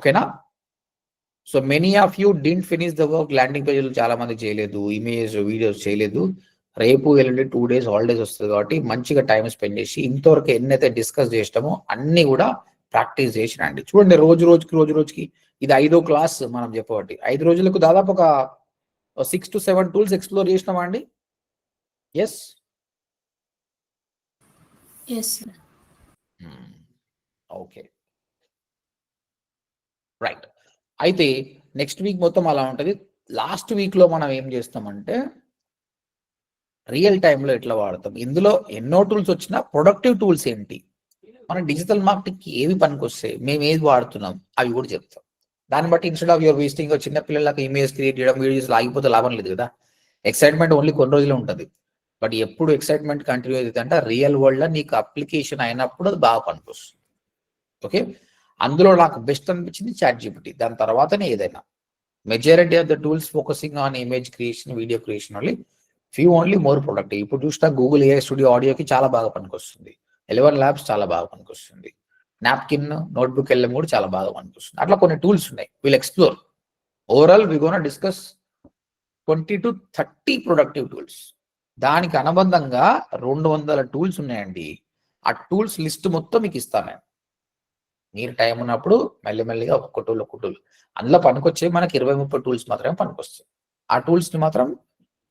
ఓకేనా? So many of you didn't finish the work. Landing పేజీలు చాలా మంది చేయలేదు, ఇమేజ్ వీడియోస్ చేయలేదు. రేపు ఎల్లుండి 2 days హాలిడేస్ వస్తుంది కాబట్టి మంచిగా టైం స్పెండ్ చేసి ఇంతవరకు ఎన్నైతే డిస్కస్ చేసినామో అన్ని కూడా ప్రాక్టీస్ చేసినండి. చూడండి, రోజు రోజుకి ఇది 5వ క్లాస్ మనం చెప్పబట్టి 5 రోజులకు దాదాపు ఒక 6 to 7 టూల్స్ ఎక్స్ప్లోర్ చేసినామా అండి? Yes okay right. అయితే నెక్స్ట్ వీక్ మొత్తం అలా ఉంటుంది. లాస్ట్ వీక్ లో మనం ఏం చేస్తామంటే రియల్ టైంలో ఎట్లా వాడతాం, ఇందులో ఎన్నో టూల్స్ వచ్చినా ప్రొడక్టివ్ టూల్స్ ఏంటి, మన డిజిటల్ మార్కెటింగ్కి ఏవి పనికొస్తాయి, మేము ఏది వాడుతున్నాం అవి కూడా చెప్తాం. దాన్ని బట్టి ఇన్స్టెడ్ ఆఫ్ యువర్ వేస్టింగ్ చిన్న పిల్లలకు ఇమేజ్ క్రియేట్ చేయడం, వీడియోస్ ఆగిపోతే లాభం లేదు కదా. ఎక్సైట్మెంట్ ఓన్లీ కొన్ని రోజులు ఉంటుంది, బట్ ఎప్పుడు ఎక్సైట్మెంట్ కంటిన్యూ అవుతుంది అంటే రియల్ వరల్డ్ లో నీకు అప్లికేషన్ అయినప్పుడు అది బాగా పనికొస్తుంది. ఓకే, అందులో నాకు బెస్ట్ అనిపించింది ChatGPT. దాని తర్వాతనే ఏదైనా. Majority of the tools focusing on image creation, video creation only, few only more productive. ఇప్పుడు చూసినా గూగుల్ AI స్టూడియో ఆడియోకి చాలా బాగా పనికొస్తుంది. 11 Labs చాలా బాగా పనికొస్తుంది. నాప్కిన్, నోట్బుక్ LM కూడా చాలా బాగా పనికొస్తుంది. అట్లా కొన్ని టూల్స్ ఉన్నాయి. Will explore. Overall we gonna discuss 20 to 30 productive tools. దానికి అనుబంధంగా 200 టూల్స్ ఉన్నాయండి. ఆ టూల్స్ లిస్ట్ మొత్తం మీకు ఇస్తాను నేను. మీరు టైం ఉన్నప్పుడు మెల్లిమెల్లిగా ఒక్కొక్క టూల్ అందులో పనికొచ్చే మనకి 20-30 టూల్స్ మాత్రమే పనికొస్తాయి. ఆ టూల్స్ ని మాత్రం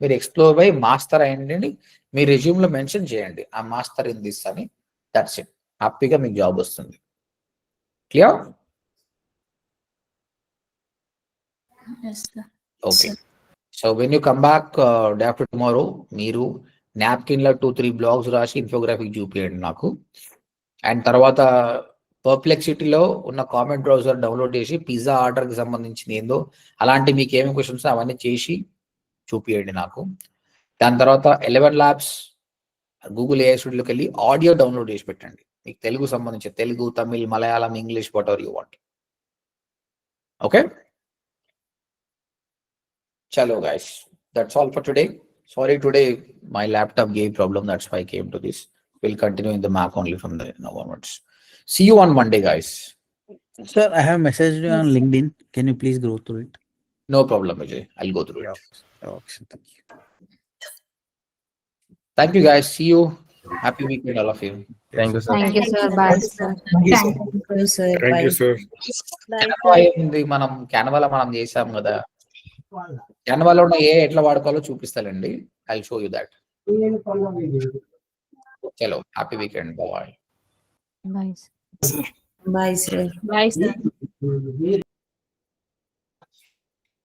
మీరు ఎక్స్ప్లోర్ బై మాస్టర్ అయ్యండి. మీ రెజ్యూమ్ లో మెన్షన్ చేయండి ఆ మాస్టర్ ఇన్ దిస్ అని. That's it. హ్యాపీగా మీకు జాబ్ వస్తుంది. Clear? Okay. So when you come back day after tomorrow, మీరు నాప్కిన్ లో 2-3 బ్లాగ్స్ రాసి ఇన్ఫోగ్రాఫిక్ చూపించండి నాకు. అండ్ తర్వాత పర్ప్లెక్సిటీలో ఉన్న కామెంట్ బ్రౌజర్ డౌన్లోడ్ చేసి పిజ్జా ఆర్డర్కి సంబంధించింది ఏందో అలాంటి మీకు ఏమి క్వశ్చన్స్ అవన్నీ చేసి చూపియండి నాకు. దాని తర్వాత 11 Labs గూగుల్ AI స్టూడియోకి వెళ్ళి ఆడియో డౌన్లోడ్ చేసి పెట్టండి. మీకు తెలుగు సంబంధించి Telugu, Tamil, Malayalam, English, what ever you want. Okay, చలో guys, that's all for today. Sorry, today my laptop gave problem, that's why I came to this. We'll continue in the Mac only from the now onwards. See you on Monday, guys. Sir, I have messaged you on LinkedIn. Can you please go through it? No problem, Vijay. I'll go through it. Okay, thank you. Thank you guys. See you. Happy weekend, all of you. Thank you, sir. Thank you, sir. Bye, sir. Thank you, sir. Thank you Bye. Sir. Canva ఉంది, మనం Canva మనం చేసాం కదా. Canva లో ఉన్న ఏ ఎట్లా వాడుకోవాలో చూపిస్తానండి. I show you that. చలో happy weekend. Bye. Bye. Bye, sir. Bye, sir.